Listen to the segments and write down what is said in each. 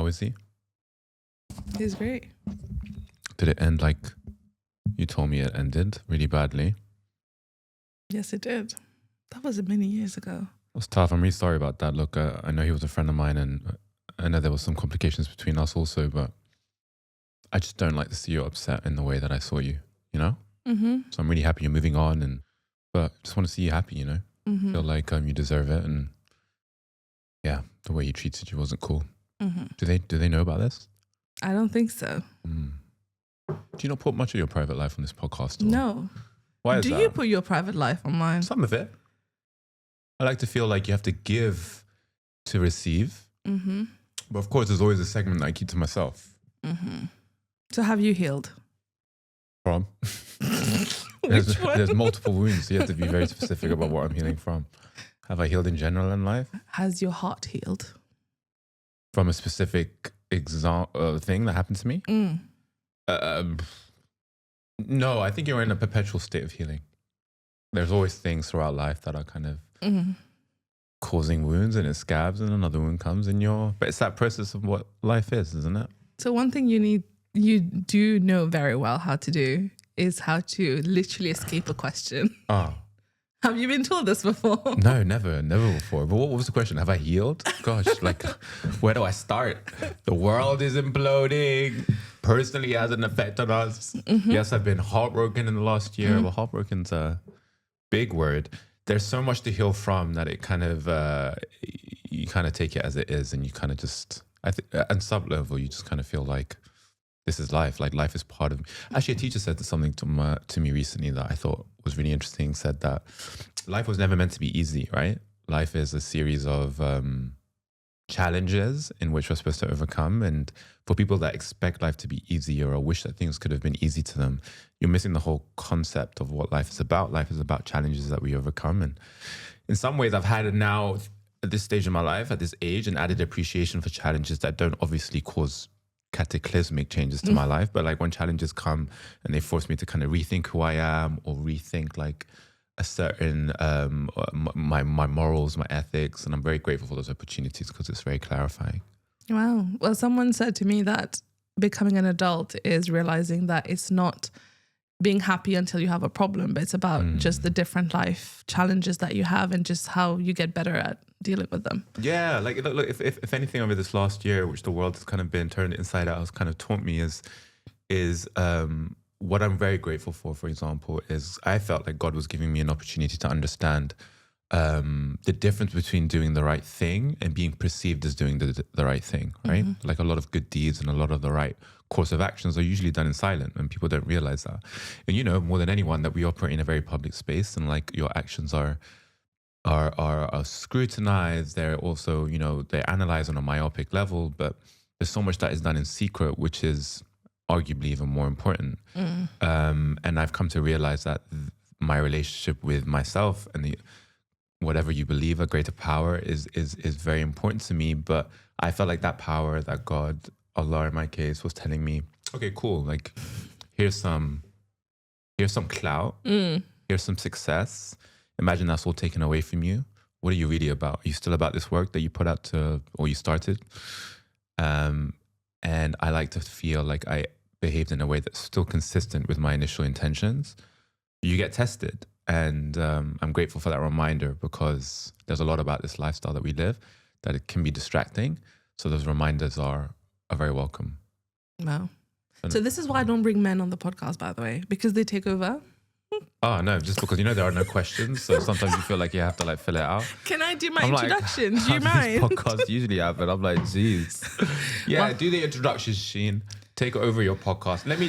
is he? He's great. Did it end like you told me it ended really badly? Yes, it did. That was many years ago. It was tough. I'm really sorry about that. Look, I know he was a friend of mine, and I know there was some complications between us also, but I just don't like to see you upset in the way that I saw you, you know? Mm-hmm. So I'm really happy you're moving on, but just want to see you happy, you know? Mm-hmm. Feel like you deserve it, and yeah, the way he treated you wasn't cool. Mm-hmm. Do they know about this? I don't think so. Do you not put much of your private life on this podcast? Or? No. Why is that? Do you put your private life online? Some of it. I like to feel like you have to give to receive. Mm-hmm. But of course, there's always a segment that I keep to myself. Mm-hmm. So have you healed? From? Which one? There's multiple wounds, so you have to be very specific about what I'm healing from. Have I healed in general in life? Has your heart healed? From a specific thing that happened to me? No, I think you're in a perpetual state of healing. There's always things throughout life that are kind of causing wounds, and it scabs, and another wound comes, but it's that process of what life is, isn't it? So one thing you do know very well how to do is how to literally escape a question. Oh. Have you been told this before? No, never before. But what was the question? Have I healed? Gosh, like, where do I start? The world is imploding. Personally, it has an effect on us. Mm-hmm. Yes, I've been heartbroken in the last year. Well, heartbroken's a big word. There's so much to heal from that it kind of, you kind of take it as it is, and you kind of just, at some level, you just kind of feel like this is life. Like, life is part of me. Actually, a teacher said something to me recently that I thought was really interesting. Said that life was never meant to be easy, right? Life is a series of challenges in which we're supposed to overcome. And for people that expect life to be easier or wish that things could have been easy to them, you're missing the whole concept of what life is about. Life is about challenges that we overcome. And in some ways, I've had now, at this stage in my life, at this age, an added appreciation for challenges that don't obviously cause cataclysmic changes to my life, but like when challenges come and they force me to kind of rethink who I am, or rethink like a certain my morals, my ethics, and I'm very grateful for those opportunities because it's very clarifying. Wow. Well, someone said to me that becoming an adult is realizing that it's not being happy until you have a problem, but it's about just the different life challenges that you have and just how you get better at dealing with them. Yeah, like look, if anything over this last year, which the world has kind of been turned inside out, has kind of taught me is what I'm very grateful for example, is I felt like God was giving me an opportunity to understand the difference between doing the right thing and being perceived as doing the right thing, right? Mm-hmm. Like a lot of good deeds and a lot of the right course of actions are usually done in silent, and people don't realize that. And you know more than anyone that we operate in a very public space, and like your actions are scrutinized. They're also, you know, they're analyzed on a myopic level, but there's so much that is done in secret, which is arguably even more important. And I've come to realize that my relationship with myself and whatever you believe, a greater power is very important to me. But I felt like that power that God, Allah in my case, was telling me, okay, cool, like here's some clout, here's some success. Imagine that's all taken away from you. What are you really about? Are you still about this work that you put out or you started? And I like to feel like I behaved in a way that's still consistent with my initial intentions. You get tested. And I'm grateful for that reminder, because there's a lot about this lifestyle that we live that it can be distracting. So those reminders are very welcome. Wow. So this is why I don't bring men on the podcast, by the way, because they take over. Oh, no, just because, you know, there are no questions. So sometimes you feel like you have to like fill it out. Can I do my introduction? Do you mind? These podcasts usually happen. I'm like, geez. Yeah, do the introduction, Sheen. Take over your podcast. Let me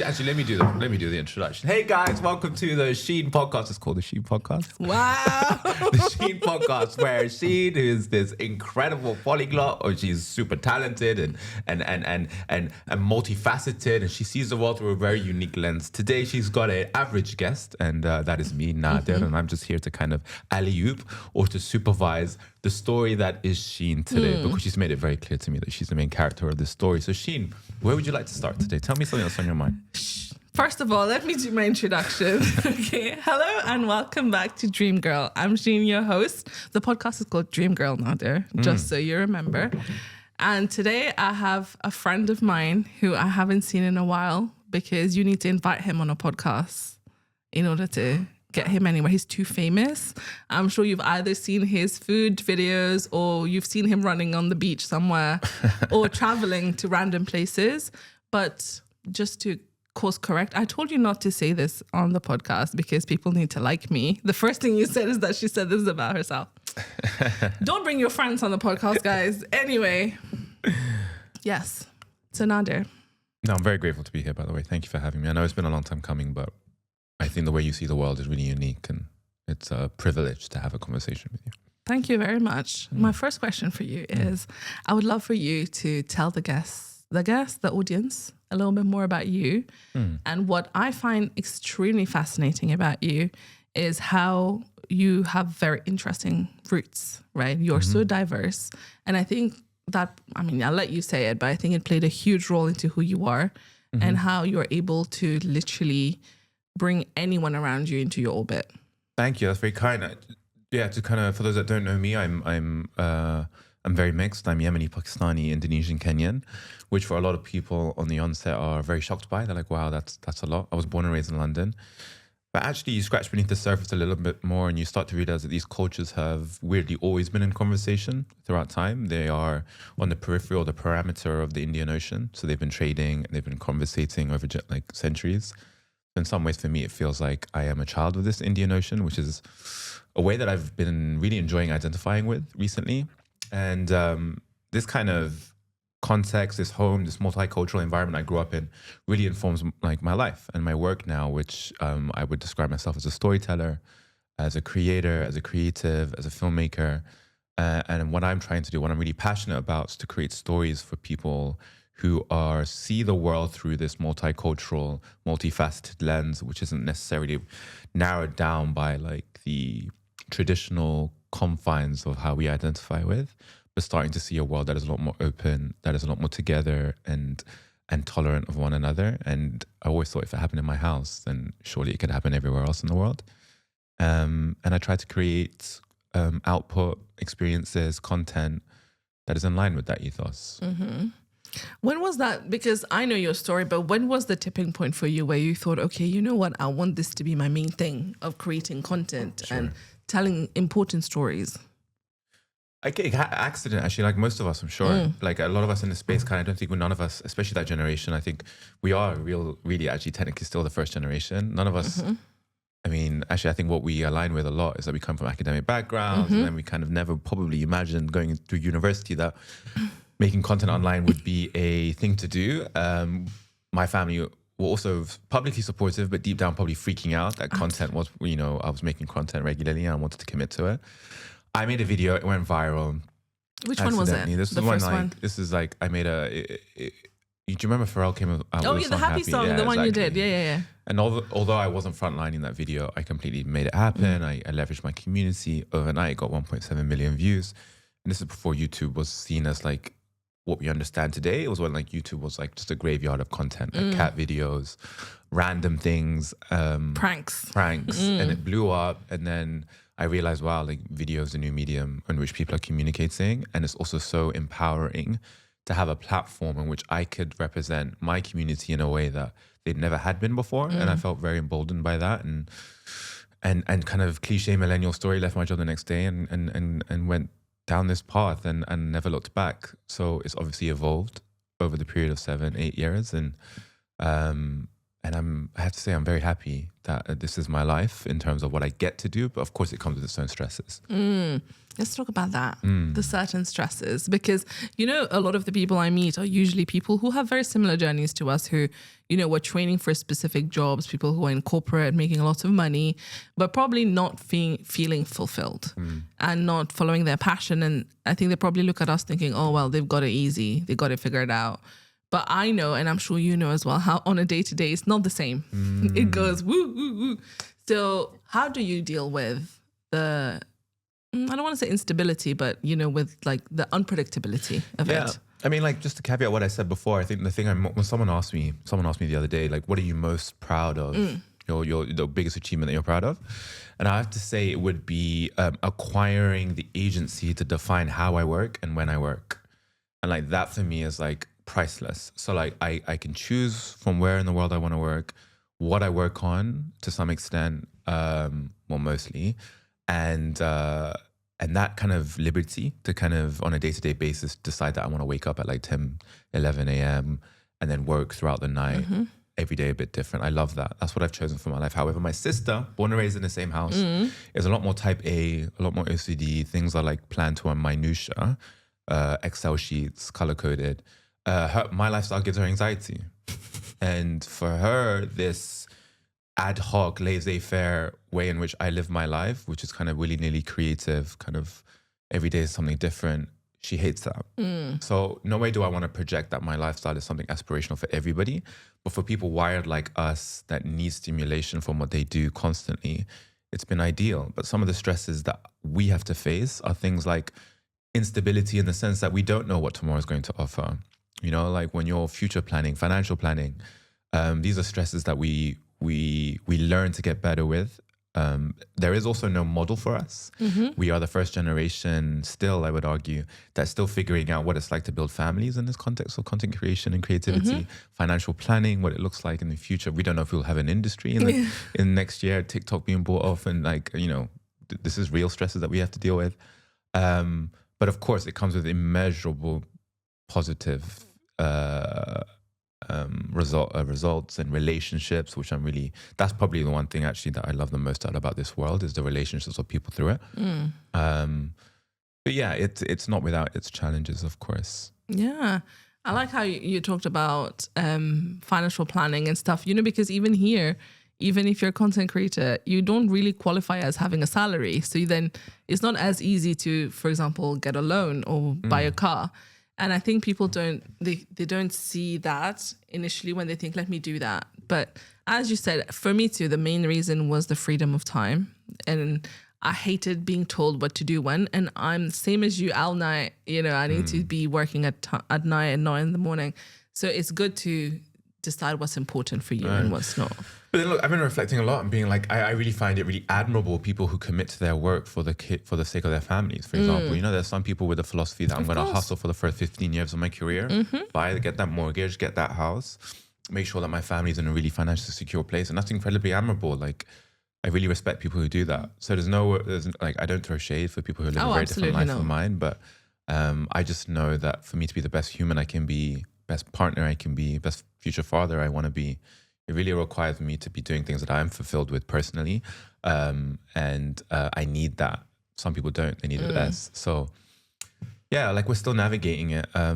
do the introduction. Hey guys, welcome to the Sheen podcast. It's called the Sheen podcast. Wow. The Sheen podcast, where Sheen is this incredible polyglot, or she's super talented and multifaceted, and she sees the world through a very unique lens. Today she's got an average guest, and that is me, Nadir, and I'm just here to kind of alley-oop or to supervise the story that is Sheen today, because she's made it very clear to me that she's the main character of this story. So Sheen, where would you like to start today? Tell me something that's on your mind. First of all, let me do my introduction. Okay. Hello and welcome back to Dream Girl. I'm Sheen, your host. The podcast is called Dream Girl Nadir, just so you remember. And today I have a friend of mine who I haven't seen in a while, because you need to invite him on a podcast in order to get him anywhere. He's too famous. I'm sure you've either seen his food videos, or you've seen him running on the beach somewhere or traveling to random places. But just to course correct, I told you not to say this on the podcast because people need to like me. The first thing you said is that she said this about herself. Don't bring your friends on the podcast, guys. Anyway, yes. So Nadir. No, I'm very grateful to be here, by the way. Thank you for having me. I know it's been a long time coming, but I think the way you see the world is really unique, and it's a privilege to have a conversation with you. Thank you very much. My first question for you is, I would love for you to tell the audience, a little bit more about you. And what I find extremely fascinating about you is how you have very interesting roots, right? You're so diverse. And I think that, I mean, I'll let you say it, but I think it played a huge role into who you are and how you're able to literally bring anyone around you into your orbit. Thank you. That's very kind. Yeah, to kind of, for those that don't know me, I'm very mixed. I'm Yemeni, Pakistani, Indonesian, Kenyan, which for a lot of people on the onset are very shocked by. They're like, wow, that's a lot. I was born and raised in London. But actually, you scratch beneath the surface a little bit more and you start to realize that these cultures have weirdly always been in conversation throughout time. They are on the periphery or the parameter of the Indian Ocean. So they've been trading, they've been conversating over like centuries. In some ways, for me, it feels like I am a child of this Indian Ocean, which is a way that I've been really enjoying identifying with recently. And this kind of context, this home, this multicultural environment I grew up in really informs like my life and my work now, which I would describe myself as a storyteller, as a creator, as a creative, as a filmmaker. And what I'm trying to do, what I'm really passionate about, is to create stories for people who see the world through this multicultural, multifaceted lens, which isn't necessarily narrowed down by like the traditional confines of how we identify with, but starting to see a world that is a lot more open, that is a lot more together and tolerant of one another. And I always thought if it happened in my house, then surely it could happen everywhere else in the world. And I try to create output, experiences, content that is in line with that ethos. When was that? Because I know your story, but when was the tipping point for you where you thought, okay, you know what? I want this to be my main thing of creating content and telling important stories. Accident, actually, like most of us, I'm sure. Like a lot of us in the space, I don't think none of us, especially that generation, I think we are really actually technically still the first generation. None of us, I mean, actually, I think what we align with a lot is that we come from academic backgrounds and then we kind of never probably imagined going through university that making content online would be a thing to do. My family were also publicly supportive, but deep down probably freaking out that content was, I was making content regularly and I wanted to commit to it. I made a video, it went viral. Which one was it? This the is first one. This is like, I made do you remember Pharrell came out with the happy song, the one you did. Yeah. And although I wasn't frontlining that video, I completely made it happen. I leveraged my community. Overnight, it got 1.7 million views. And this is before YouTube was seen as like what we understand today. It was when like YouTube was like just a graveyard of content, like cat videos, random things, pranks, and it blew up. And then I realized, wow, like video is a new medium in which people are communicating, and it's also so empowering to have a platform in which I could represent my community in a way that they'd never had been before, and I felt very emboldened by that. And kind of cliche millennial story, left my job the next day and went down this path and never looked back. So it's obviously evolved over the period of 7-8 years. And I have to say, I'm very happy that this is my life in terms of what I get to do. But of course, it comes with its own stresses. Let's talk about that, the certain stresses, because, a lot of the people I meet are usually people who have very similar journeys to us who, were training for specific jobs, people who are in corporate making a lot of money, but probably not feeling fulfilled and not following their passion. And I think they probably look at us thinking, oh, well, they've got it easy. They got it figured out. But I know, and I'm sure you know as well, how on a day-to-day, it's not the same. It goes woo, woo, woo. So how do you deal with the, I don't want to say instability, but, with like the unpredictability of it? I mean, like, just to caveat what I said before, I think the thing when someone asked me the other day, like, what are you most proud of? The biggest achievement that you're proud of? And I have to say it would be acquiring the agency to define how I work and when I work. And like that for me is like priceless. So like I can choose from where in the world I want to work, what I work on to some extent, well, mostly. And that kind of liberty to kind of on a day-to-day basis decide that I want to wake up at like 10, 11 a.m. and then work throughout the night, every day a bit different. I love that. That's what I've chosen for my life. However, my sister, born and raised in the same house, is a lot more type A, a lot more OCD. Things are like planned to a minutia, Excel sheets, color-coded. My lifestyle gives her anxiety. And for her, this ad hoc, laissez-faire way in which I live my life, which is kind of willy-nilly creative, kind of every day is something different, she hates that. So no way do I want to project that my lifestyle is something aspirational for everybody. But for people wired like us that need stimulation from what they do constantly, it's been ideal. But some of the stresses that we have to face are things like instability in the sense that we don't know what tomorrow is going to offer. You know, like when you're future planning, financial planning, these are stresses that we learn to get better with. There is also no model for us. We are the first generation still, I would argue, that's still figuring out what it's like to build families in this context of content creation and creativity, financial planning, what it looks like in the future. We don't know if we'll have an industry in next year, TikTok being bought off, and like, you know, this is real stresses that we have to deal with. But of course, it comes with immeasurable positive results and relationships, which that's probably the one thing actually that I love the most about this world is the relationships of people through it. But yeah, it's not without its challenges, of course. Yeah. I like how you talked about financial planning and stuff, you know, because even here, even if you're a content creator, you don't really qualify as having a salary. So then it's not as easy to, for example, get a loan or buy a car. And I think people don't see that initially when they think, let me do that. But as you said, for me too, the main reason was the freedom of time. And I hated being told what to do when. And I'm same as you, all night, you know, I need to be working at night and not in the morning. So it's good to decide what's important for you and what's not. But then look, I've been reflecting a lot and being like, I really find it really admirable people who commit to their work for the sake of their families. For example, you know, there's some people with the philosophy that I'm going to hustle for the first 15 years of my career, get that mortgage, get that house, make sure that my family's in a really financially secure place. And that's incredibly admirable. Like, I really respect people who do that. So there's like, I don't throw shade for people who live a very different life than mine, but I just know that for me to be the best human I can be, best partner I can be, best future father I want to be, it really requires me to be doing things that I'm fulfilled with personally. And I need that. Some people don't, they need it less. So yeah, like we're still navigating it. But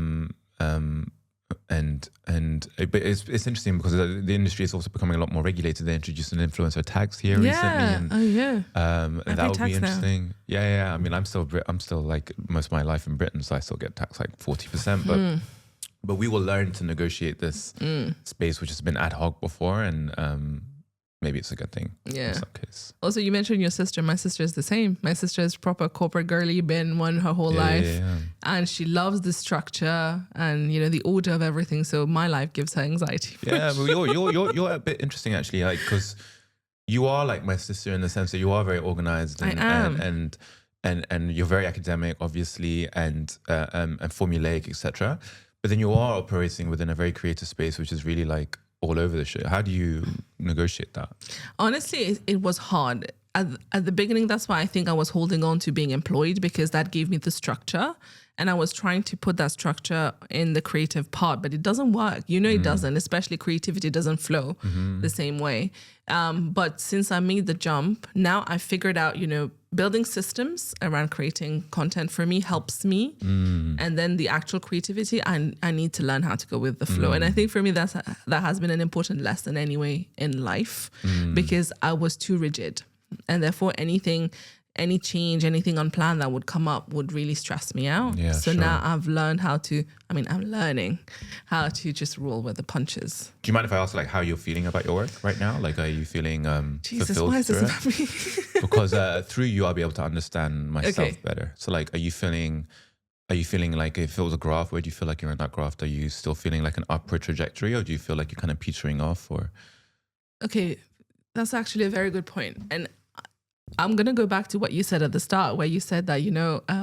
it's interesting because the industry is also becoming a lot more regulated. They introduced an influencer tax here recently. And that would be interesting. Now. Yeah. I mean, I'm still like most of my life in Britain, so I still get taxed like 40%. But we will learn to negotiate this space, which has been ad hoc before, and maybe it's a good thing in some case. Also, you mentioned your sister. My sister is the same. My sister is proper corporate girly, been one her whole life. And she loves the structure and, you know, the order of everything. So my life gives her anxiety. Yeah, but you're a bit interesting actually, like, because you are like my sister in the sense that you are very organized and you're very academic, obviously, and formulaic, etc. But then you are operating within a very creative space, which is really like all over the shit. How do you negotiate that? Honestly, it was hard. At the beginning, that's why I think I was holding on to being employed, because that gave me the structure. And I was trying to put that structure in the creative part, but it doesn't work. You know, it doesn't, especially creativity doesn't flow the same way. But since I made the jump, now I figured out, you know, building systems around creating content for me helps me. And then the actual creativity, I need to learn how to go with the flow. And I think for me, that has been an important lesson anyway in life, because I was too rigid. And therefore any change, anything unplanned that would come up would really stress me out. Yeah, so now I'm learning how to just roll with the punches. Do you mind if I ask like how you're feeling about your work right now? Like, are you feeling Jesus, fulfilled why is this through about me? Because through you, I'll be able to understand myself better. So like, are you feeling like if it was a graph, where do you feel like you're in that graph? Are you still feeling like an upward trajectory, or do you feel like you're kind of petering off? Or okay, that's actually a very good point. And I'm going to go back to what you said at the start, where you said that,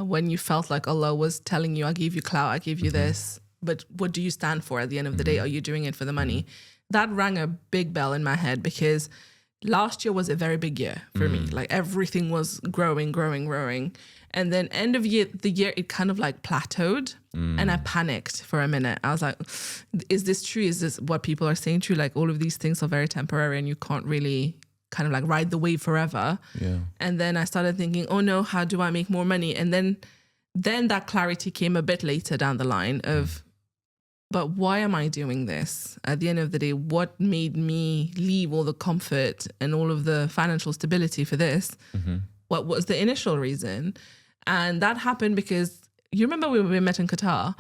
when you felt like Allah was telling you, I gave you clout, I gave you this, but what do you stand for at the end of the day? Are you doing it for the money? That rang a big bell in my head, because last year was a very big year for me. Like everything was growing. And then end of the year, it kind of like plateaued, and I panicked for a minute. I was like, is this true? Is this what people are saying true? Like all of these things are very temporary and you can't really kind of like ride the wave forever. Yeah. And then I started thinking, oh no, how do I make more money? And then that clarity came a bit later down the line of, but why am I doing this? At the end of the day, what made me leave all the comfort and all of the financial stability for this? What was the initial reason? And that happened because you remember we met in Qatar,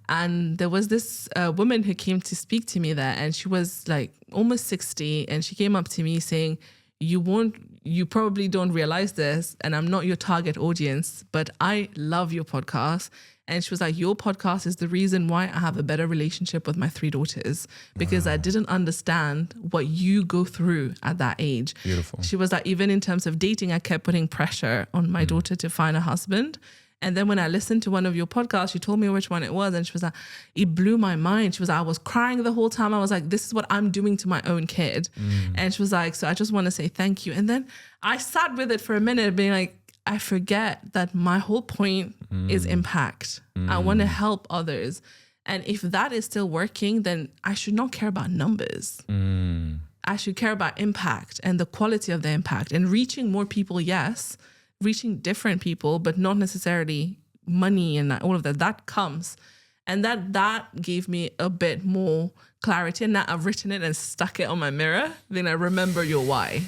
and there was this woman who came to speak to me there, and she was like almost 60, and she came up to me saying, you probably don't realize this, and I'm not your target audience, but I love your podcast. And she was like, your podcast is the reason why I have a better relationship with my 3 daughters, because I didn't understand what you go through at that age. Beautiful. She was like, even in terms of dating, I kept putting pressure on my daughter to find a husband. And then when I listened to one of your podcasts, she told me which one it was. And she was like, it blew my mind. She was like, I was crying the whole time. I was like, this is what I'm doing to my own kid. And she was like, so I just want to say thank you. And then I sat with it for a minute being like, I forget that my whole point is impact. I want to help others. And if that is still working, then I should not care about numbers. I should care about impact and the quality of the impact and reaching more people. Yes, reaching different people, but not necessarily money and all of that. That comes. And that gave me a bit more clarity. And now I've written it and stuck it on my mirror. Then I remember your why.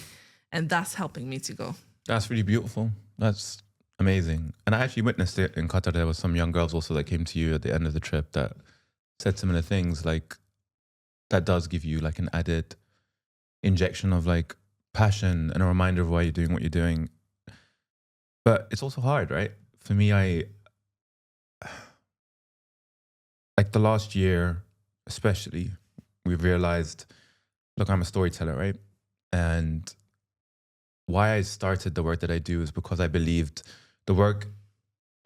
And that's helping me to go. That's really beautiful. That's amazing. And I actually witnessed it in Qatar. There was some young girls also that came to you at the end of the trip that said similar things. Like, that does give you like an added injection of like passion and a reminder of why you're doing what you're doing. But it's also hard, right? For me, like the last year, especially, we've realized, look, I'm a storyteller, right? And why I started the work that I do is because I believed the work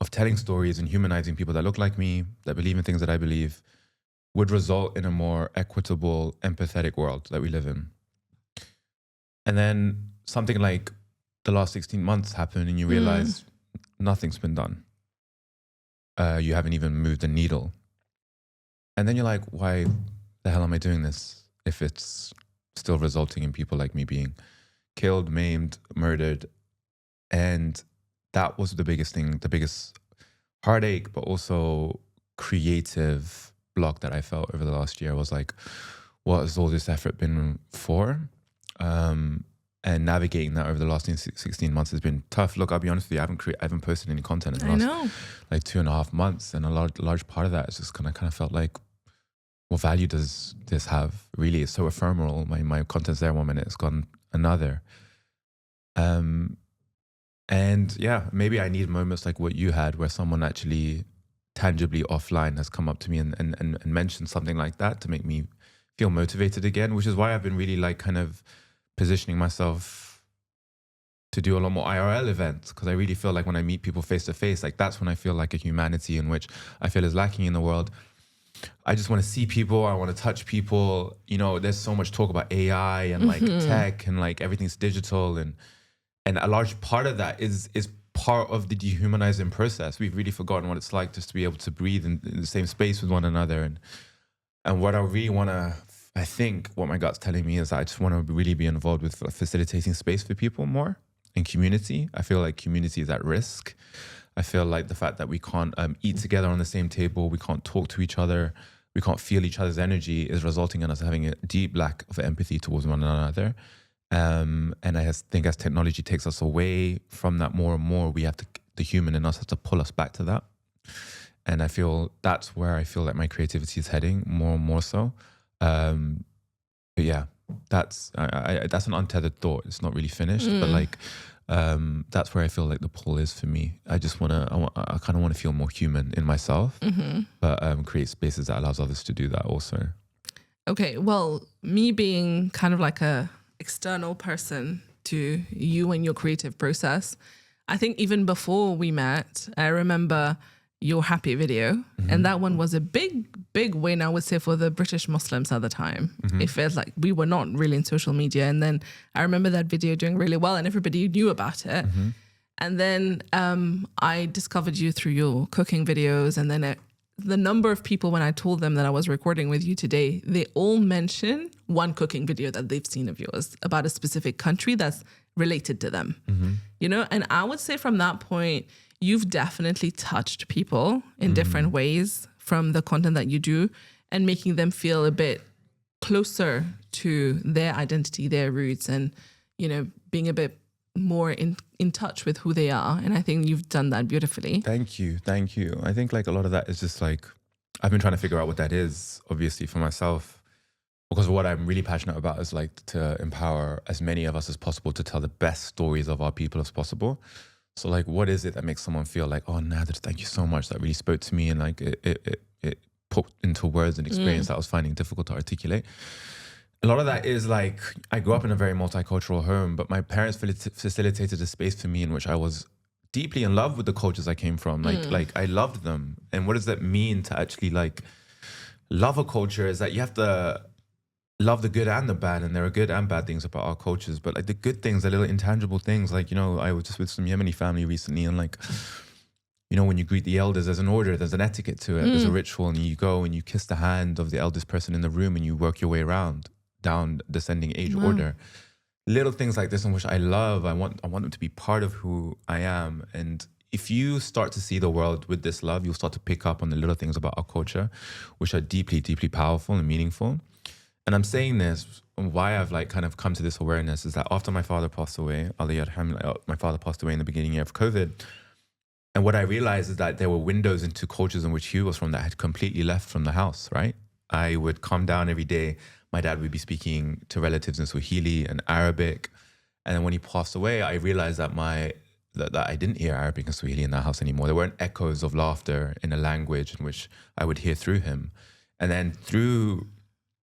of telling stories and humanizing people that look like me, that believe in things that I believe, would result in a more equitable, empathetic world that we live in. And then something like the last 16 months happened and you realize nothing's been done. You haven't even moved a needle. And then you're like, why the hell am I doing this if it's still resulting in people like me being killed, maimed, murdered? And that was the biggest thing, the biggest heartache, but also creative block that I felt over the last year. Was like, what has all this effort been for? And navigating that over the last 16 months has been tough. Look, I'll be honest with you, I haven't posted any content in the last like 2.5 months. And a large part of that is just kind of felt like, what value does this have? Really, it's so ephemeral. My content's there 1 minute, it's gone another. And yeah, maybe I need moments like what you had, where someone actually tangibly offline has come up to me and mentioned something like that to make me feel motivated again, which is why I've been really like kind of positioning myself to do a lot more IRL events, because I really feel like when I meet people face to face, like that's when I feel like a humanity in which I feel is lacking in the world. I just want to see people. I want to touch people. You know, there's so much talk about AI and like tech and like everything's digital, and a large part of that is part of the dehumanizing process. We've really forgotten what it's like just to be able to breathe in the same space with one another. And what I really want to, I think what my gut's telling me is that I just want to really be involved with facilitating space for people more in community. I feel like community is at risk. I feel like the fact that we can't eat together on the same table, we can't talk to each other, we can't feel each other's energy, is resulting in us having a deep lack of empathy towards one another. And I think as technology takes us away from that more and more, we have to, the human in us has to pull us back to that. And I feel that's where I feel like my creativity is heading more and more so. But yeah, that's an untethered thought. It's not really finished, but like that's where I feel like the pull is for me. I just I kind of want to feel more human in myself, but create spaces that allows others to do that also. Okay, well, me being kind of like a external person to you and your creative process. I think even before we met, I remember your happy video. And that one was a big win, I would say, for the British Muslims at the time. It felt like we were not really in social media. And then I remember that video doing really well and everybody knew about it. And then I discovered you through your cooking videos. And then the number of people, when I told them that I was recording with you today, they all mention one cooking video that they've seen of yours about a specific country that's related to them. You know, and I would say from that point, you've definitely touched people in different ways from the content that you do and making them feel a bit closer to their identity, their roots, and, you know, being a bit more in touch with who they are. And I think you've done that beautifully. Thank you. I think like a lot of that is just like, I've been trying to figure out what that is, obviously, for myself, because what I'm really passionate about is like to empower as many of us as possible to tell the best stories of our people as possible. So like, what is it that makes someone feel like, oh, Nadir, thank you so much. That really spoke to me. And like, it put into words an experience that I was finding difficult to articulate. A lot of that is like, I grew up in a very multicultural home, but my parents facilitated a space for me in which I was deeply in love with the cultures I came from. Like I loved them. And what does that mean to actually like love a culture is that you have to love the good and the bad, and there are good and bad things about our cultures, but like the good things, the little intangible things, like, you know, I was just with some Yemeni family recently, and like, you know, when you greet the elders, there's an order, there's an etiquette to it, there's a ritual, and you go and you kiss the hand of the eldest person in the room and you work your way around down descending age order. Little things like this in which I love, I want them to be part of who I am. And if you start to see the world with this love, you'll start to pick up on the little things about our culture, which are deeply, deeply powerful and meaningful. And I'm saying this, why I've like kind of come to this awareness is that after my father passed away, my father passed away in the beginning of COVID. And what I realized is that there were windows into cultures in which he was from that had completely left from the house, right? I would come down every day. My dad would be speaking to relatives in Swahili and Arabic. And then when he passed away, I realized that that I didn't hear Arabic and Swahili in that house anymore. There weren't echoes of laughter in a language in which I would hear through him. And then through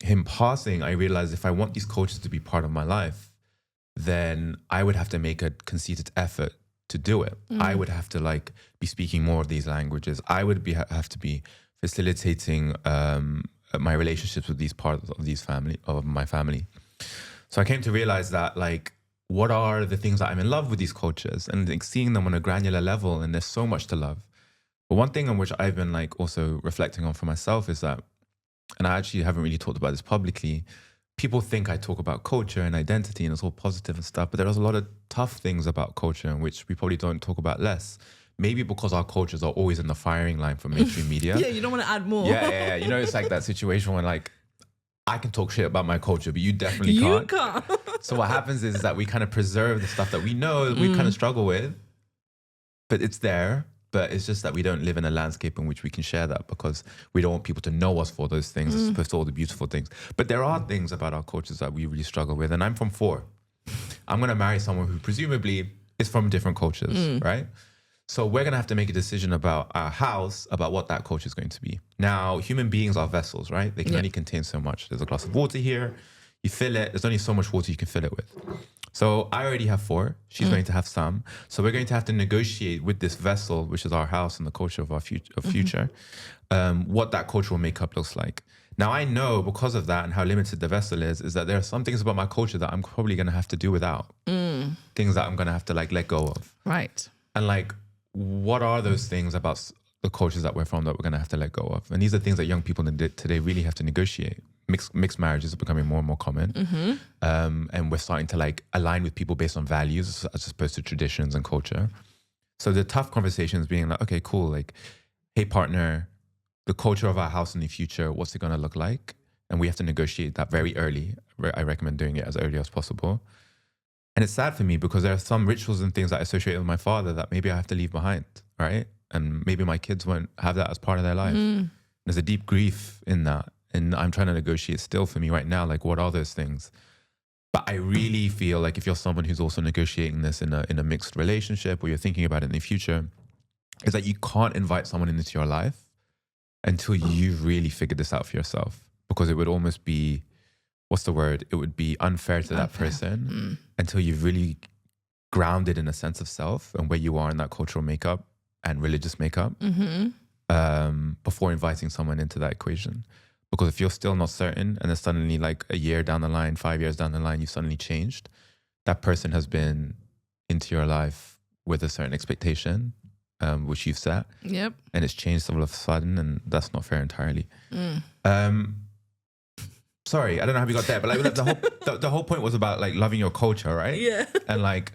him passing, I realized if I want these cultures to be part of my life, then I would have to make a conceited effort to do it. I would have to like be speaking more of these languages. I would have to be facilitating my relationships with these parts of my family. So I came to realize that like, what are the things that I'm in love with these cultures, and like seeing them on a granular level, and there's so much to love. But one thing on which I've been like also reflecting on for myself is that, and I actually haven't really talked about this publicly, people think I talk about culture and identity and it's all positive and stuff, but there's a lot of tough things about culture in which we probably don't talk about less. Maybe because our cultures are always in the firing line for mainstream media. Yeah, you don't want to add more. Yeah. You know, it's like that situation when like, I can talk shit about my culture, but you definitely can't. You can't. So what happens is that we kind of preserve the stuff that we know that we kind of struggle with, but it's there. But it's just that we don't live in a landscape in which we can share that because we don't want people to know us for those things as opposed to all the beautiful things. But there are things about our cultures that we really struggle with. And I'm from 4. I'm going to marry someone who presumably is from different cultures, right? So we're going to have to make a decision about our house, about what that culture is going to be. Now, human beings are vessels, right? They can only contain so much. There's a glass of water here. You fill it. There's only so much water you can fill it with. So I already have 4. She's going to have some. So we're going to have to negotiate with this vessel, which is our house and the culture of our future, what that cultural makeup looks like. Now I know because of that and how limited the vessel is that there are some things about my culture that I'm probably going to have to do without. Things that I'm going to have to like let go of. Right. And like, what are those things about the cultures that we're from that we're going to have to let go of? And these are things that young people today really have to negotiate. Mixed marriages are becoming more and more common. And we're starting to like align with people based on values as opposed to traditions and culture. So the tough conversations being like, okay, cool. Like, hey partner, the culture of our house in the future, what's it going to look like? And we have to negotiate that very early. I recommend doing it as early as possible. And it's sad for me because there are some rituals and things that I associate with my father that maybe I have to leave behind, right? And maybe my kids won't have that as part of their life. There's a deep grief in that. And I'm trying to negotiate still for me right now, like what are those things? But I really feel like if you're someone who's also negotiating this in a mixed relationship or you're thinking about it in the future, is that you can't invite someone into your life until you've really figured this out for yourself. Because it would almost be what's the word? It would be unfair to that person until you've really grounded in a sense of self and where you are in that cultural makeup and religious makeup before inviting someone into that equation. Because if you're still not certain and then suddenly like a year down the line, 5 years down the line, you suddenly changed, that person has been into your life with a certain expectation, which you've set. Yep. And it's changed all of a sudden, and that's not fair entirely. Sorry, I don't know how we got there, but like the whole point was about like loving your culture, right? Yeah. And like,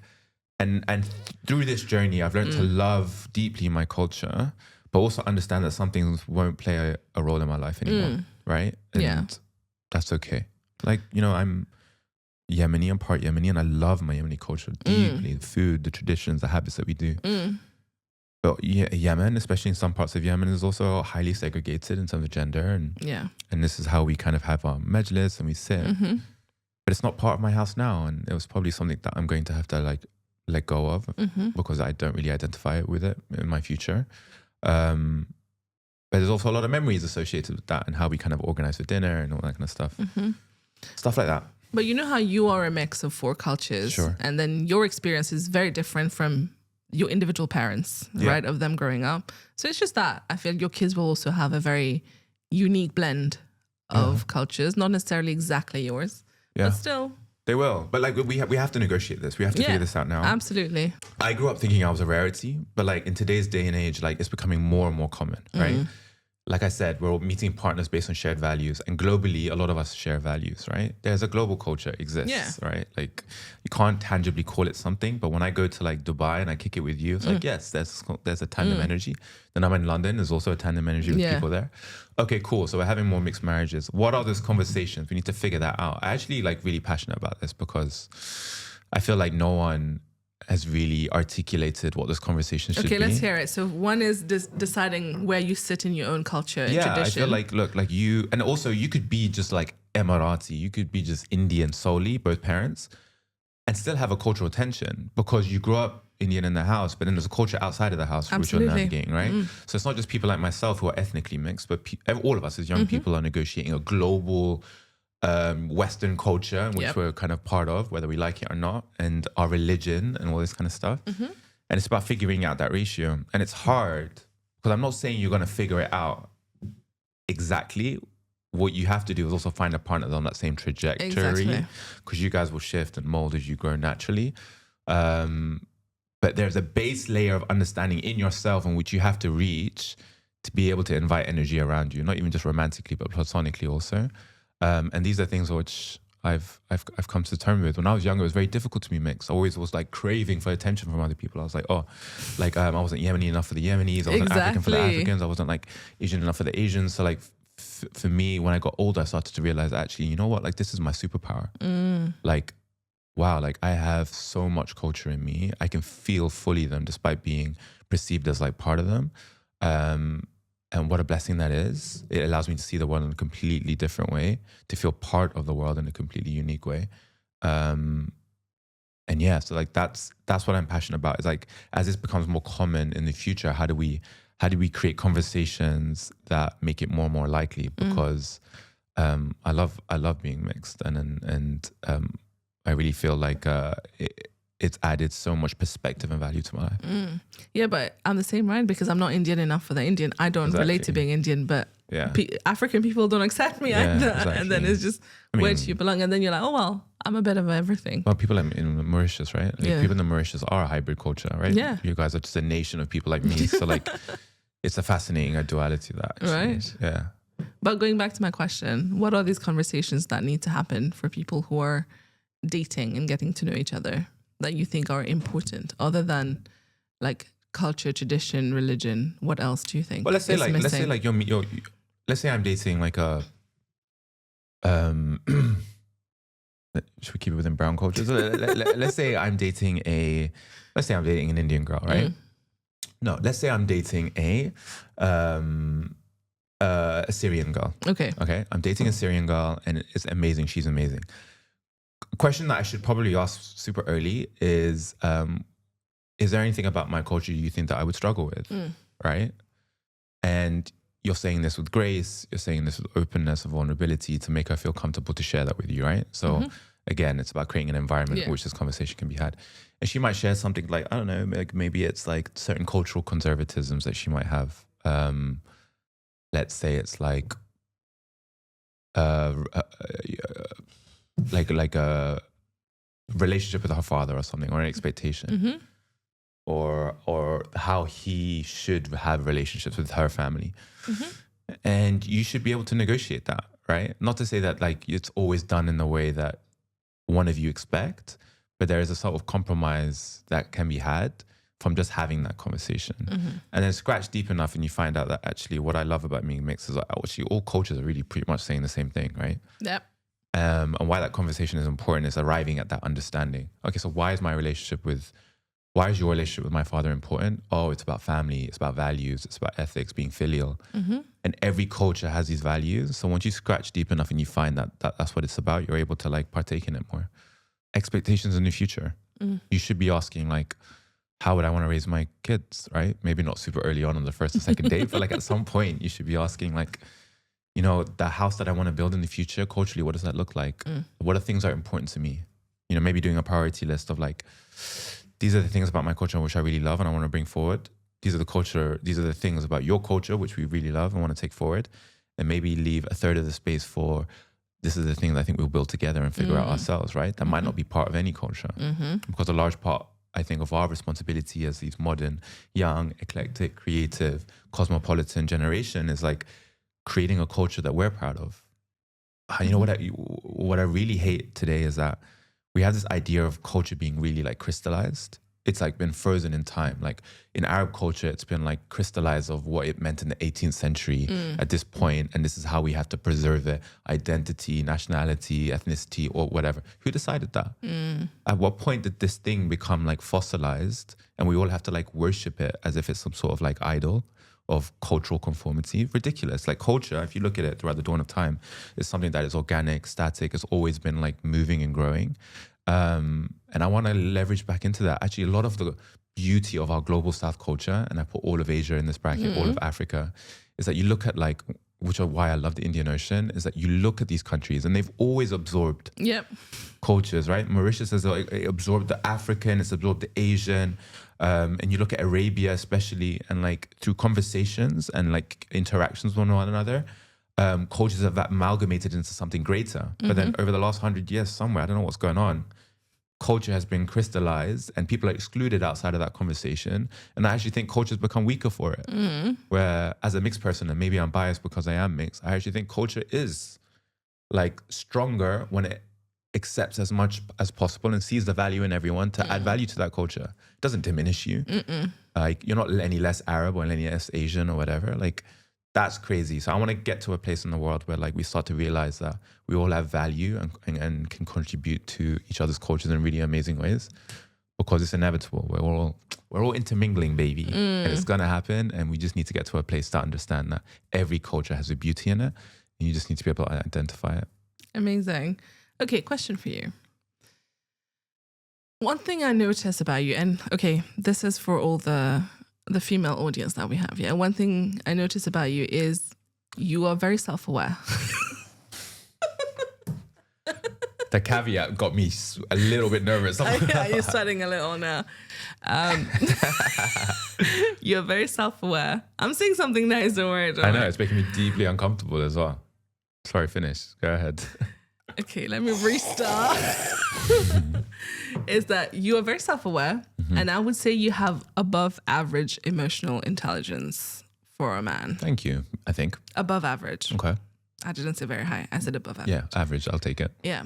and through this journey, I've learned to love deeply my culture, but also understand that some things won't play a role in my life anymore, right? And that's okay. Like, you know, I'm Yemeni, I'm part Yemeni, and I love my Yemeni culture deeply. The food, the traditions, the habits that we do. But Yemen, especially in some parts of Yemen, is also highly segregated in terms of gender. And this is how we kind of have our majlis and we sit. But it's not part of my house now. And it was probably something that I'm going to have to like let go of because I don't really identify with it in my future. But there's also a lot of memories associated with that and how we kind of organize the dinner and all that kind of stuff. Stuff like that. But you know how you are a mix of 4 cultures. Sure. And then your experience is very different from your individual parents, right, of them growing up. So it's just that I feel your kids will also have a very unique blend of cultures, not necessarily exactly yours, but still. They will. But like we have to negotiate this. We have to figure this out now. Absolutely. I grew up thinking I was a rarity, but like in today's day and age, like it's becoming more and more common, right? Like I said, we're all meeting partners based on shared values, and globally, a lot of us share values, right? There's a global culture exists, right? Like you can't tangibly call it something, but when I go to like Dubai and I kick it with you, it's like, yes, there's a tandem energy. Then I'm in London, there's also a tandem energy with people there. Okay, cool. So we're having more mixed marriages. What are those conversations? We need to figure that out. I actually like really passionate about this because I feel like no one has really articulated what this conversation should be. Okay, let's hear it. So one is deciding where you sit in your own culture and tradition. I feel like, look, like you, and also you could be just like Emirati, you could be just Indian solely, both parents, and still have a cultural tension because you grew up Indian in the house, but then there's a culture outside of the house which you're navigating, right? So it's not just people like myself who are ethnically mixed, but all of us as young people are negotiating a global Western culture in which we're kind of part of, whether we like it or not, and our religion and all this kind of stuff. And it's about figuring out that ratio. And it's hard because I'm not saying you're going to figure it out exactly. What you have to do is also find a partner that's on that same trajectory because you guys will shift and mold as you grow naturally. But there's a base layer of understanding in yourself in which you have to reach to be able to invite energy around you, not even just romantically, but platonically also. And these are things which I've come to terms with. When I was younger, it was very difficult to be mixed. I always was like craving for attention from other people. I was like, I wasn't Yemeni enough for the Yemenis. I wasn't African for the Africans. I wasn't like Asian enough for the Asians. So like for me, when I got older, I started to realize actually, you know what? Like this is my superpower. Like, wow, like I have so much culture in me. I can feel fully them despite being perceived as like part of them. And what a blessing that is. It allows me to see the world in a completely different way, to feel part of the world in a completely unique way. And yeah, so like that's what I'm passionate about. Is like as this becomes more common in the future, how do we create conversations that make it more and more likely? Because I love being mixed, and I really feel like it's added so much perspective and value to my life. Yeah, but I'm the same, right? Because I'm not Indian enough for the Indian. I don't relate to being Indian, but African people don't accept me either. Exactly. And then it's just where do you belong? And then you're like, oh, well, I'm a bit of everything. Well, people in Mauritius, right? Like people in Mauritius are a hybrid culture, right? Yeah. You guys are just a nation of people like me. So like, it's a fascinating duality that actually. Right. Yeah. But going back to my question, what are these conversations that need to happen for people who are dating and getting to know each other that you think are important other than like culture, tradition, religion? What else do you think? Well, let's say I'm dating like a should we keep it within brown culture? So let's say I'm dating an Indian girl, right? No, let's say I'm dating a Syrian girl. Okay. I'm dating a Syrian girl and it's amazing. She's amazing. A question that I should probably ask super early is there anything about my culture you think that I would struggle with? Right? And you're saying this with grace, you're saying this with openness and vulnerability to make her feel comfortable to share that with you, right? So again, it's about creating an environment in which this conversation can be had. And she might share something like, I don't know, like maybe it's like certain cultural conservatisms that she might have. Let's say it's like a relationship with her father or something, or an expectation, or how he should have relationships with her family. And you should be able to negotiate that, right? Not to say that like it's always done in the way that one of you expect, but there is a sort of compromise that can be had from just having that conversation. And then scratch deep enough and you find out that actually what I love about being mixed is that actually all cultures are really pretty much saying the same thing, right? Yep. And why that conversation is important is arriving at that understanding. Okay, so why is your relationship with my father important? Oh, it's about family, it's about values, it's about ethics, being filial. And every culture has these values. So once you scratch deep enough and you find that that's what it's about, you're able to like partake in it more. Expectations in the future. You should be asking like, how would I want to raise my kids, right? Maybe not super early on the first or second date, but like at some point you should be asking like, you know, the house that I want to build in the future, culturally, what does that look like? What are things that are important to me? You know, maybe doing a priority list of like, these are the things about my culture which I really love and I want to bring forward. These are the things about your culture which we really love and want to take forward. And maybe leave a third of the space for, this is the thing that I think we'll build together and figure out ourselves, right? That might not be part of any culture. Because a large part, I think, of our responsibility as these modern, young, eclectic, creative, cosmopolitan generation is like creating a culture that we're proud of. You know, what I really hate today is that we have this idea of culture being really like crystallized. It's like been frozen in time. Like in Arab culture, it's been like crystallized of what it meant in the 18th century at this point, and this is how we have to preserve it. Identity, nationality, ethnicity, or whatever. Who decided that? At what point did this thing become like fossilized and we all have to like worship it as if it's some sort of like idol of cultural conformity? Ridiculous. Like culture, if you look at it throughout the dawn of time, is something that is organic, static, it's always been like moving and growing. And I want to leverage back into that. Actually, a lot of the beauty of our global South culture, and I put all of Asia in this bracket, all of Africa, is that you look at like, which are why I love the Indian Ocean, is that you look at these countries and they've always absorbed cultures, right? Mauritius has absorbed the African, it's absorbed the Asian, and you look at Arabia especially, and like through conversations and like interactions with one another, cultures have amalgamated into something greater. But then over the last 100 years somewhere, I don't know what's going on, culture has been crystallized and people are excluded outside of that conversation. And I actually think culture has become weaker for it. Where as a mixed person, and maybe I'm biased because I am mixed, I actually think culture is like stronger when it accepts as much as possible and sees the value in everyone to add value to that culture. It doesn't diminish you. Like you're not any less Arab or any less Asian or whatever. Like that's crazy. So I want to get to a place in the world where like we start to realize that we all have value and can contribute to each other's cultures in really amazing ways, because it's inevitable. We're all intermingling, baby, and it's gonna happen. And we just need to get to a place to understand that every culture has a beauty in it, and you just need to be able to identify it. Amazing. Okay, question for you. One thing I notice about you, and okay, this is for all the female audience that we have. Yeah, one thing I notice about you is you are very self-aware. The caveat got me a little bit nervous. Yeah, you're sweating a little now. You're very self-aware. I'm saying something nice, don't worry. I know, it's making me deeply uncomfortable as well. Sorry, finish. Go ahead. Okay, let me restart. Is that you are very self-aware, and I would say you have above average emotional intelligence for a man. Thank you, I think. Above average. Okay. I didn't say very high. I said above average. Yeah, average. I'll take it. Yeah.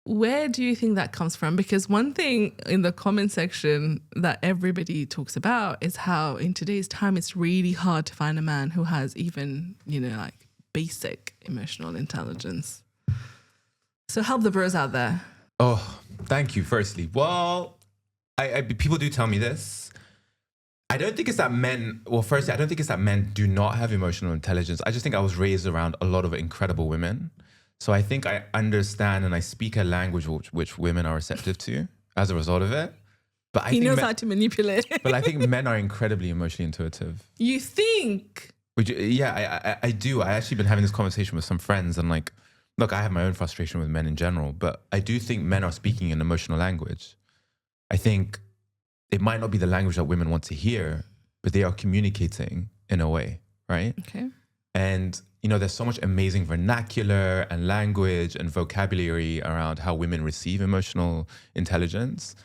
Where do you think that comes from? Because one thing in the comment section that everybody talks about is how in today's time it's really hard to find a man who has even, you know, like basic emotional intelligence. So help the bros out there. Oh, thank you, firstly. Well, I people do tell me this. I don't think it's that men, well, firstly, I don't think it's that men do not have emotional intelligence. I just think I was raised around a lot of incredible women. So I think I understand and I speak a language which women are receptive to as a result of it. But I He think knows how to manipulate. but I think men are incredibly emotionally intuitive. You think? I do. I actually been having this conversation with some friends, and like, look, I have my own frustration with men in general, but I do think men are speaking an emotional language. I think it might not be the language that women want to hear, but they are communicating in a way, right? Okay. And, you know, there's so much amazing vernacular and language and vocabulary around how women receive emotional intelligence,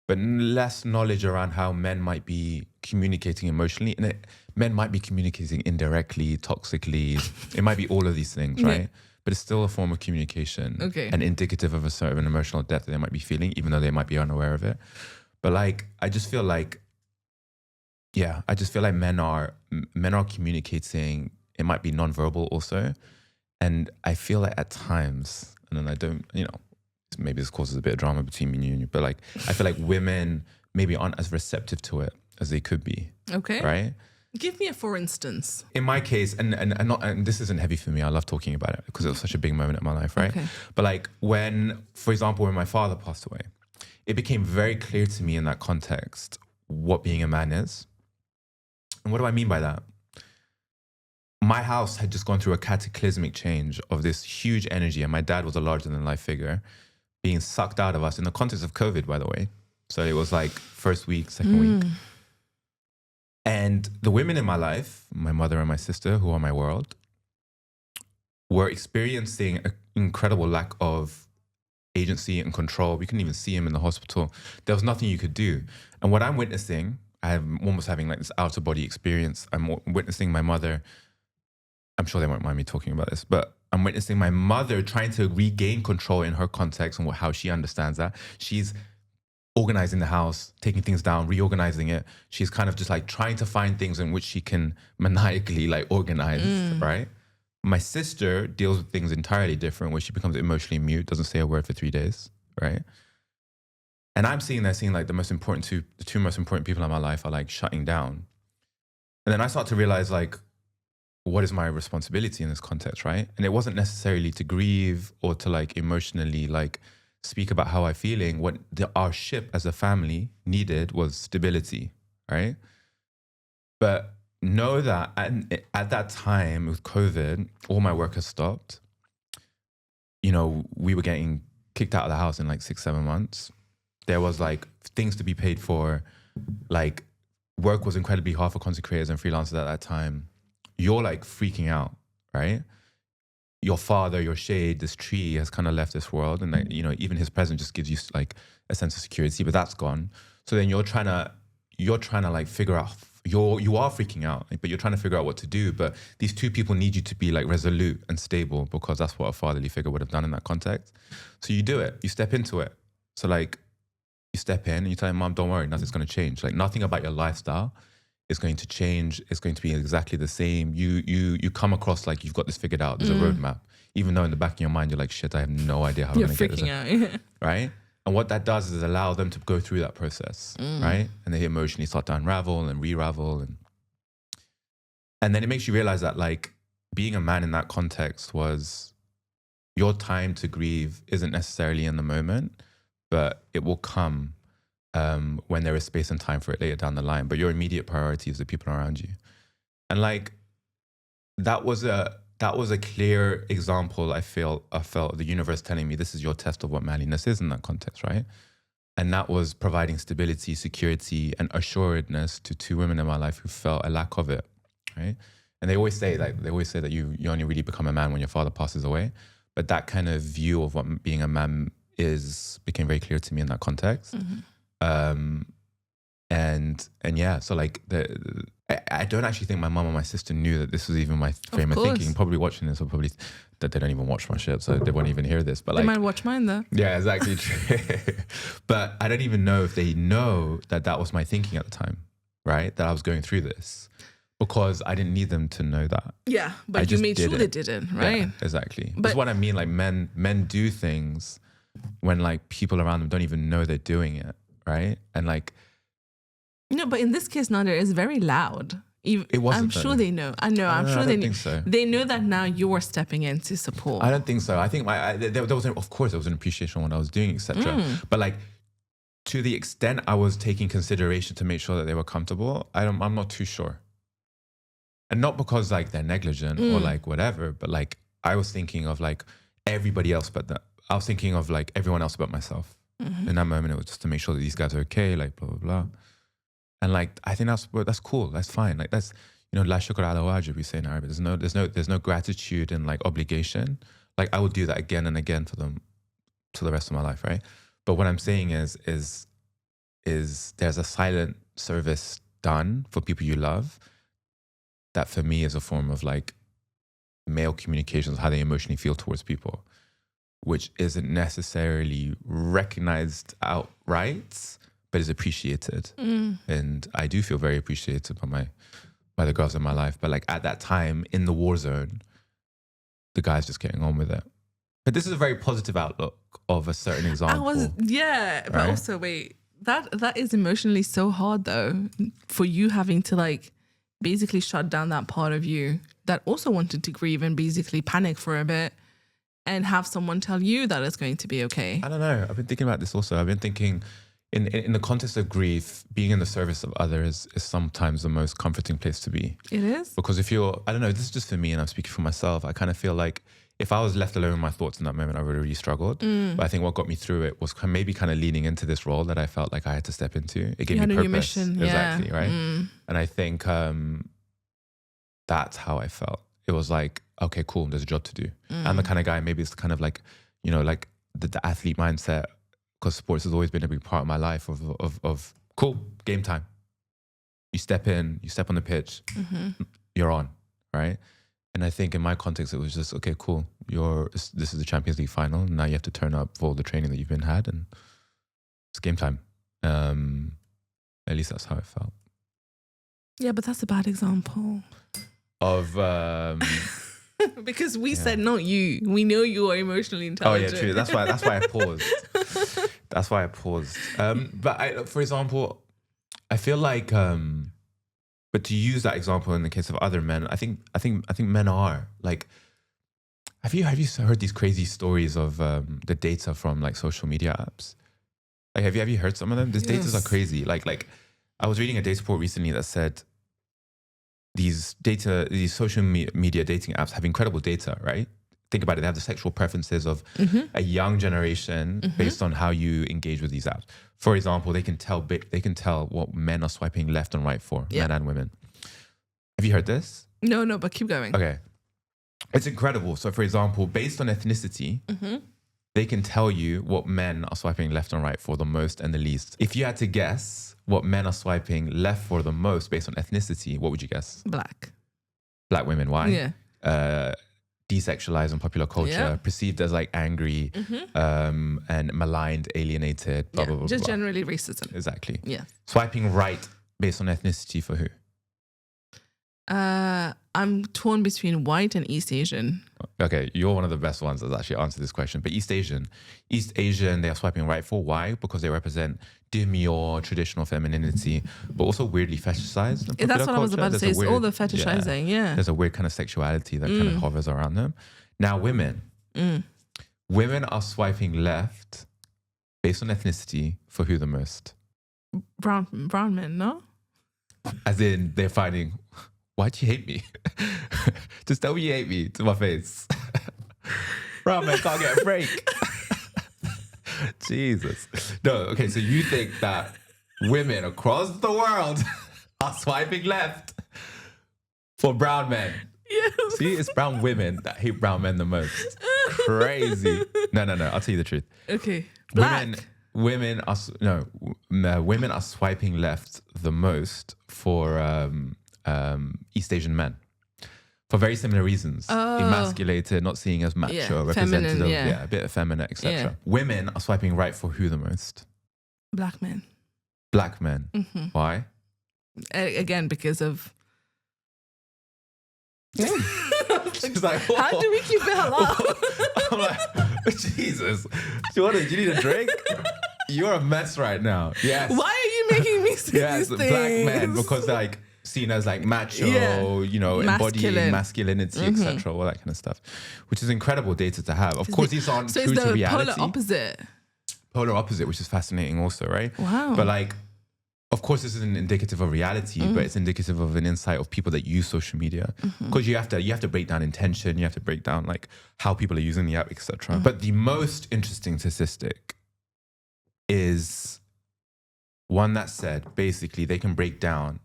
but less knowledge around how men might be communicating emotionally. And men might be communicating indirectly, toxically. It might be all of these things, right? But it's still a form of communication and indicative of a certain emotional depth that they might be feeling, even though they might be unaware of it. But like, I just feel like men are communicating. It might be nonverbal also. And I feel like at times, and then I don't, you know, maybe this causes a bit of drama between me and you, but like, I feel like women maybe aren't as receptive to it as they could be. Okay. Right? Give me a for instance. In my case, and this isn't heavy for me, I love talking about it because it was such a big moment in my life, right? Okay. But like for example, when my father passed away, it became very clear to me in that context what being a man is. And what do I mean by that? My house had just gone through a cataclysmic change of this huge energy, and my dad was a larger than life figure being sucked out of us in the context of COVID, by the way. So it was like first week, second week. And the women in my life, my mother and my sister, who are my world, were experiencing an incredible lack of agency and control. We couldn't even see him in the hospital. There was nothing you could do. And what I'm witnessing, I'm almost having like this out of body experience. I'm witnessing my mother. I'm sure they won't mind me talking about this, but I'm witnessing my mother trying to regain control in her context and how she understands that. She's organizing the house, taking things down, reorganizing it. She's kind of just like trying to find things in which she can maniacally like organize, right? My sister deals with things entirely different, where she becomes emotionally mute, doesn't say a word for 3 days, right? And I'm seeing like the two most important people in my life are like shutting down. And then I start to realize like, what is my responsibility in this context, right? And it wasn't necessarily to grieve or to like emotionally like speak about how I'm feeling. What our ship as a family needed was stability, right? But know that at that time with COVID, all my work has stopped. You know, we were getting kicked out of the house in like 6-7 months. There was like things to be paid for. Like work was incredibly hard for content creators and freelancers at that time. You're like freaking out, right? Your father, your shade, this tree has kind of left this world, and like, you know, even his presence just gives you like a sense of security, but that's gone. So then you're trying to like figure out, you are freaking out, but you're trying to figure out what to do. But these two people need you to be like resolute and stable, because that's what a fatherly figure would have done in that context. So you do it, you step into it. So like you step in and you tell your mom, don't worry, nothing's going to change. Like nothing about your lifestyle is going to change. It's going to be exactly the same. You come across like you've got this figured out. There's a roadmap, even though in the back of your mind you're like, shit, I have no idea how I'm going to get this. You're freaking out, right? And what that does is allow them to go through that process, right? And they emotionally start to unravel and re-ravel, and then it makes you realize that like being a man in that context was, your time to grieve isn't necessarily in the moment, but it will come when there is space and time for it later down the line. But your immediate priority is the people around you. And like that was a clear example. I felt the universe telling me this is your test of what manliness is in that context, right? And that was providing stability, security, and assuredness to two women in my life who felt a lack of it, right? And they always say that you only really become a man when your father passes away. But that kind of view of what being a man is became very clear to me in that context. And yeah, so like I don't actually think my mum and my sister knew that this was even my frame of thinking. Probably watching this, or probably that they don't even watch my shit, so they won't even hear this. But they like, might watch mine though. Yeah, exactly. But I don't even know if they know that was my thinking at the time, right? That I was going through this, because I didn't need them to know that. Yeah, but you made sure they didn't, right? Yeah, exactly. But that's what I mean. Like men do things when like people around them don't even know they're doing it, right? And like, no, but in this case, Nadir, it's very loud. It wasn't. I'm sure they know. I'm sure they know. Think so. They know that now you're stepping in to support. I don't think so. I think there was, of course, there was an appreciation of what I was doing, etc. But like, To the extent I was taking consideration to make sure that they were comfortable, I'm not too sure. And not because like they're negligent or like whatever, but like I was thinking of like everybody else but that. I was thinking of like everyone else but myself. In that moment, it was just to make sure that these guys are okay, like blah, blah, blah. And like, I think that's cool. That's fine. Like that's, la shukr ala wajib, we say in Arabic. There's no gratitude and like obligation. Like I would do that again and again for them to the rest of my life, right? But what I'm saying is there's a silent service done for people you love that for me is a form of like male communications, how they emotionally feel towards people, which isn't necessarily recognized outright, but is appreciated. And I do feel very appreciated by the girls in my life. But like at that time in the war zone, the guy's just getting on with it. But this is a very positive outlook of a certain example. But also wait, that is emotionally so hard though, for you having to like basically shut down that part of you that also wanted to grieve and basically panic for a bit and have someone tell you that it's going to be okay. I don't know. I've been thinking about this also. I've been thinking in the context of grief, being in the service of others is sometimes the most comforting place to be. It is? Because if you're, I don't know, this is just for me and I'm speaking for myself, I kind of feel like if I was left alone with my thoughts in that moment, I would have really struggled. But I think what got me through it was maybe kind of leaning into this role that I felt like I had to step into. It gave me purpose. Mission. Exactly, right? And I think that's how I felt. It was like, okay, cool, there's a job to do. I'm the kind of guy, maybe it's kind of like, like the athlete mindset, because sports has always been a big part of my life of cool, game time. You step in, you step on the pitch, you're on, right? And I think in my context, it was just, okay, cool. This is the Champions League final. Now you have to turn up for all the training that you've had and it's game time. At least that's how it felt. Yeah, but that's a bad example. Of... because we said not you. We know you are emotionally intelligent. Oh yeah, true. That's why I paused. That's why I paused. But for example, I feel like... but to use that example in the case of other men, I think men are like. Have you heard these crazy stories of the data from like social media apps? Like, have you heard some of them? These data are crazy. Like I was reading a data report recently that said these social media dating apps have incredible data, right? Think about it. They have the sexual preferences of a young generation based on how you engage with these apps. For example, they can tell what men are swiping left and right for, men and women. Have you heard this? No, but keep going. Okay. It's incredible. So for example, based on ethnicity, they can tell you what men are swiping left and right for the most and the least. If you had to guess what men are swiping left for the most based on ethnicity, what would you guess? Black women. Why? Yeah. Desexualized in popular culture, perceived as like angry, and maligned, alienated, blah, blah, blah. Just blah. generally racism. Exactly. Yeah. Swiping right based on ethnicity for who? I'm torn between white and East Asian. Okay, you're one of the best ones that's actually answered this question. But East Asian, they are swiping right for. Why? Because they represent demure, traditional femininity, but also weirdly fetishized. That's what I was about to say. It's all the fetishizing, There's a weird kind of sexuality that kind of hovers around them. Now, women are swiping left based on ethnicity for who the most? Brown men, no? As in, they're finding... Why'd you hate me? Just tell me you hate me to my face. Brown man can't get a break. Jesus. No, okay, so you think that women across the world are swiping left for brown men? Yes. See, it's brown women that hate brown men the most. Crazy. No, I'll tell you the truth. Okay. Black. Women are swiping left the most for... East Asian men for very similar reasons. Emasculated, not seeing as macho, representative, feminine, a bit effeminate, etc. Yeah. Women are swiping right for who the most? Black men. Black men. Why? Again, because of... She's like, how do we keep it halal? I'm like, Jesus. You need a drink? You're a mess right now. Yes. Why are you making me say these things? Black men, because they're like seen as like macho, embodying masculinity, etc., all that kind of stuff, which is incredible data to have. Of course, these aren't true to reality. So it's the polar opposite. polar opposite, which is fascinating also, right? Wow. But like, of course, this isn't indicative of reality, but it's indicative of an insight of people that use social media. Because you have to break down intention, you have to break down like how people are using the app, etc. But the most interesting statistic is one that said basically they can break down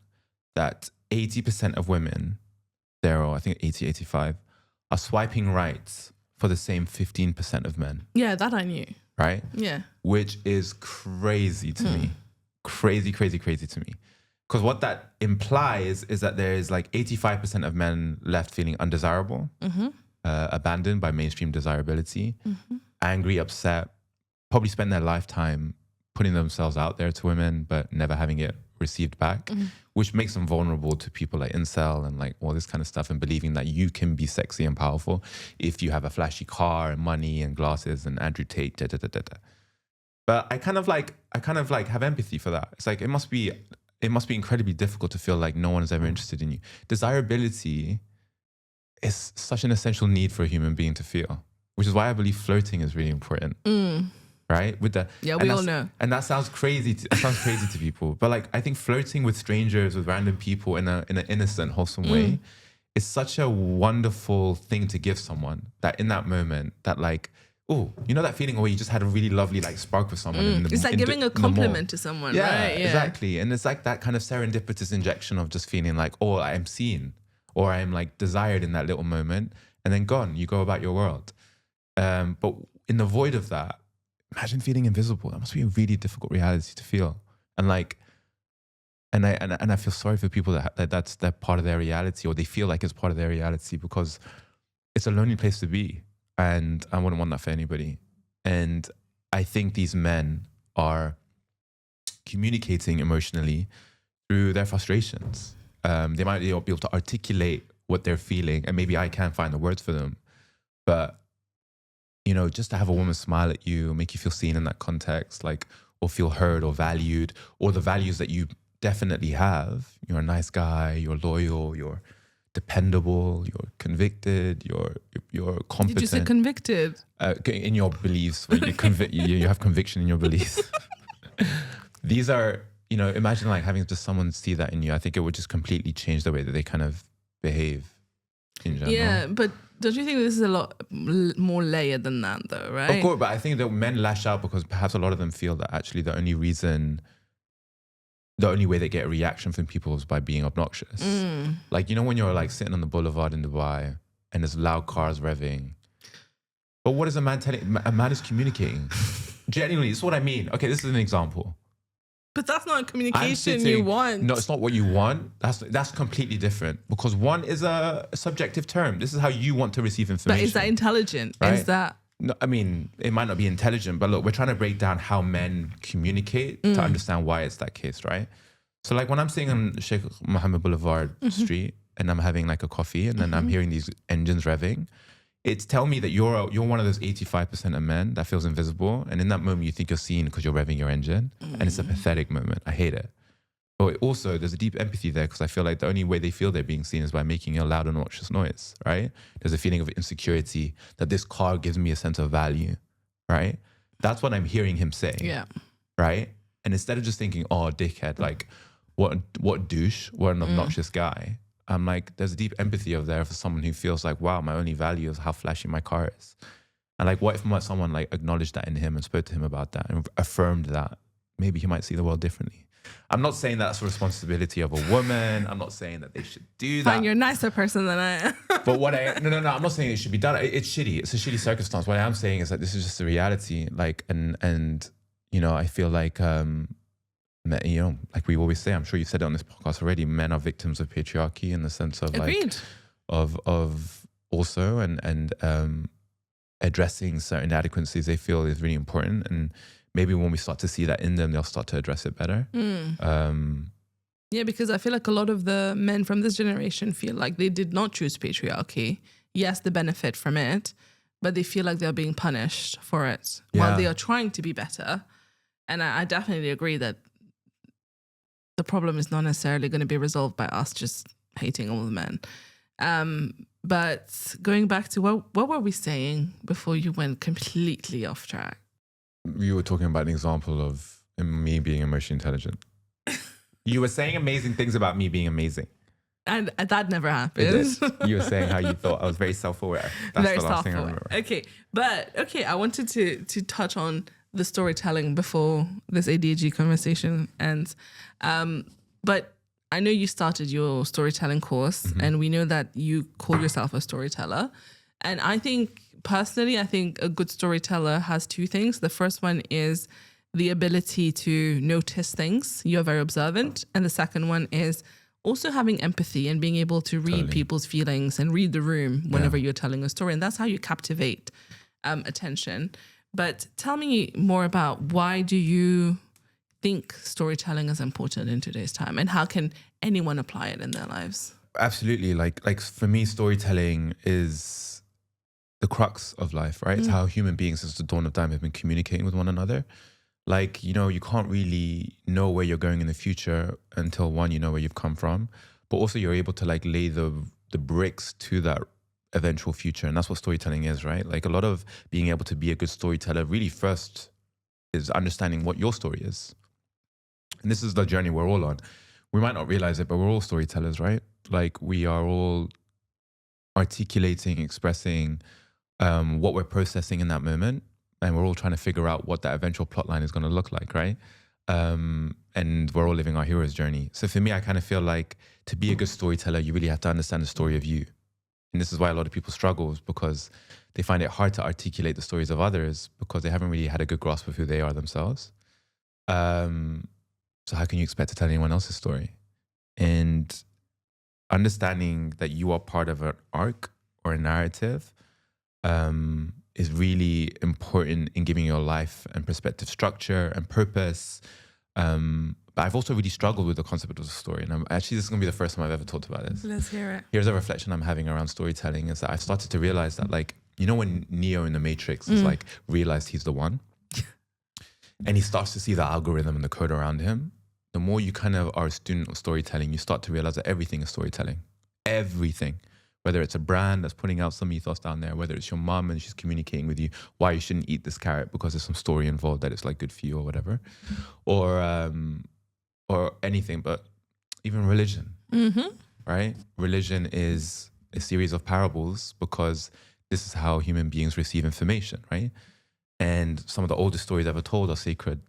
that 80% of women, I think 80, 85, are swiping right for the same 15% of men. Yeah, that I knew. Right? Yeah. Which is crazy to me. Crazy to me. Because what that implies is that there is like 85% of men left feeling undesirable, abandoned by mainstream desirability, angry, upset, probably spend their lifetime putting themselves out there to women, but never having it received back, which makes them vulnerable to people like incel and like all this kind of stuff, and believing that you can be sexy and powerful if you have a flashy car and money and glasses and Andrew Tate, da da da da da. But I kind of like have empathy for that. It's like it must be incredibly difficult to feel like no one is ever interested in you. Desirability is such an essential need for a human being to feel, which is why I believe flirting is really important. Right? We all know. And that sounds crazy. It sounds crazy to people. But like I think flirting with strangers, with random people in an innocent, wholesome way is such a wonderful thing to give someone, that in that moment that like, oh, you know that feeling where you just had a really lovely like spark with someone. It's like giving a compliment to someone, right? Yeah, exactly. And it's like that kind of serendipitous injection of just feeling like, oh, I am seen, or I am like desired in that little moment, and then gone. You go about your world. But in the void of that, imagine feeling invisible. That must be a really difficult reality to feel. And like, and I feel sorry for people that's part of their reality, or they feel like it's part of their reality, because it's a lonely place to be. And I wouldn't want that for anybody. And I think these men are communicating emotionally through their frustrations. They might be able to articulate what they're feeling, and maybe I can't find the words for them. But, you know, just to have a woman smile at you, make you feel seen in that context, like, or feel heard or valued, or the values that you definitely have. You're a nice guy, you're loyal, you're dependable, you're convicted, you're competent. Did you say convicted? In your beliefs, when you have conviction in your beliefs. These are, you know, imagine like having just someone see that in you. I think it would just completely change the way that they kind of behave in general. Yeah, but don't you think this is a lot more layered than that though, right? Of course, but I think that men lash out because perhaps a lot of them feel that actually the only way they get a reaction from people is by being obnoxious. Like, you know, when you're like sitting on the boulevard in Dubai and there's loud cars revving. But what is a man telling? A man is communicating. Genuinely, it's what I mean. Okay, this is an example. But that's not a communication you want. No, it's not what you want. That's completely different, because one is a subjective term. This is how you want to receive information. But is that intelligent? Right? Is that... No, I mean, it might not be intelligent, but look, we're trying to break down how men communicate to understand why it's that case, right? So like when I'm sitting on Sheikh Mohammed Boulevard Street and I'm having like a coffee and then I'm hearing these engines revving, it's telling me that you're one of those 85% of men that feels invisible. And in that moment, you think you're seen because you're revving your engine. And it's a pathetic moment. I hate it. But also, there's a deep empathy there, because I feel like the only way they feel they're being seen is by making a loud and obnoxious noise, right? There's a feeling of insecurity that this car gives me a sense of value, right? That's what I'm hearing him say. Yeah. Right? And instead of just thinking, oh, dickhead, like, what douche, what an obnoxious guy. I'm like, there's a deep empathy of there for someone who feels like, wow, my only value is how flashy my car is. And like, what if someone like acknowledged that in him and spoke to him about that and affirmed that? Maybe he might see the world differently. I'm not saying that's a responsibility of a woman. I'm not saying that they should do that. Fine, you're a nicer person than I am. But no, I'm not saying it should be done. It's shitty. It's a shitty circumstance. What I am saying is that this is just a reality. Like, and you know, I feel like, you know, like we always say, I'm sure you've said it on this podcast already, men are victims of patriarchy in the sense of Agreed. like, of also, and addressing certain inadequacies they feel is really important. And maybe when we start to see that in them, they'll start to address it better. Yeah, because I feel like a lot of the men from this generation feel like they did not choose patriarchy. Yes, they benefit from it, but they feel like they're being punished for it while they are trying to be better. And I definitely agree that the problem is not necessarily going to be resolved by us just hating all the men. But going back to what were we saying before you went completely off track? You were talking about an example of me being emotionally intelligent. You were saying amazing things about me being amazing. And that never It happens. did. You were saying how you thought I was very self-aware. That's Very the last thing I self-aware. remember. Okay, I wanted to touch on the storytelling before this ADHD conversation ends. But I know you started your storytelling course, and we know that you call yourself a storyteller. And I think personally, I think a good storyteller has two things. The first one is the ability to notice things. You're very observant. And the second one is also having empathy and being able to read people's feelings and read the room whenever you're telling a story. And that's how you captivate attention. But tell me more about, why do you think storytelling is important in today's time, and how can anyone apply it in their lives? Absolutely. Like for me, storytelling is the crux of life, right? It's how human beings since the dawn of time have been communicating with one another. Like, you know, you can't really know where you're going in the future until, one, you know where you've come from, but also you're able to like lay the bricks to that eventual future. And that's what storytelling is, right? Like, a lot of being able to be a good storyteller really first is understanding what your story is. And this is the journey we're all on. We might not realize it, but we're all storytellers, right? Like, we are all articulating, expressing what we're processing in that moment. And we're all trying to figure out what that eventual plot line is going to look like, right? And we're all living our hero's journey. So for me, I kind of feel like to be a good storyteller, you really have to understand the story of you. And this is why a lot of people struggle, is because they find it hard to articulate the stories of others because they haven't really had a good grasp of who they are themselves. So how can you expect to tell anyone else's story? And understanding that you are part of an arc or a narrative is really important in giving your life and perspective structure and purpose. But I've also really struggled with the concept of the story. And actually, this is going to be the first time I've ever talked about this. Let's hear it. Here's a reflection I'm having around storytelling, is that I've started to realize that, like, you know, when Neo in the Matrix is like realized he's the one, and he starts to see the algorithm and the code around him, the more you kind of are a student of storytelling, you start to realize that everything is storytelling. Everything. Whether it's a brand that's putting out some ethos down there, whether it's your mom and she's communicating with you why you shouldn't eat this carrot because there's some story involved that it's like good for you or whatever, or anything, but even religion, right? Religion is a series of parables because this is how human beings receive information, right? And some of the oldest stories ever told are sacred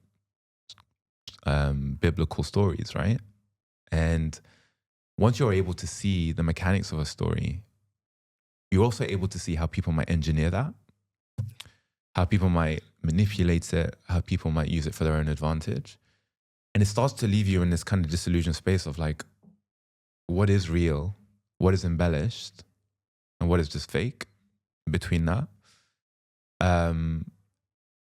biblical stories, right? And once you're able to see the mechanics of a story, you're also able to see how people might engineer that, how people might manipulate it, how people might use it for their own advantage. And it starts to leave you in this kind of disillusioned space of like, what is real, what is embellished, and what is just fake between that. And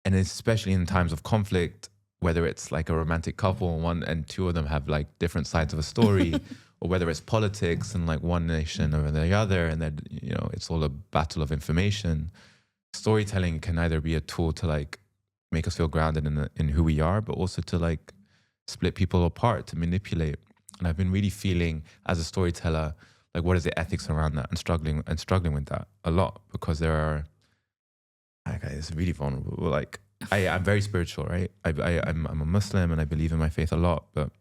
especially in times of conflict, whether it's like a romantic couple, one and two of them have like different sides of a story, or whether it's politics and like one nation over the other, and then, you know, it's all a battle of information. Storytelling can either be a tool to like make us feel grounded in who we are, but also to like split people apart, to manipulate. And I've been really feeling as a storyteller, like, what is the ethics around that, and struggling with that a lot, because there are, like, it's really vulnerable. Like, I'm very spiritual, right? I'm a Muslim and I believe in my faith a lot, but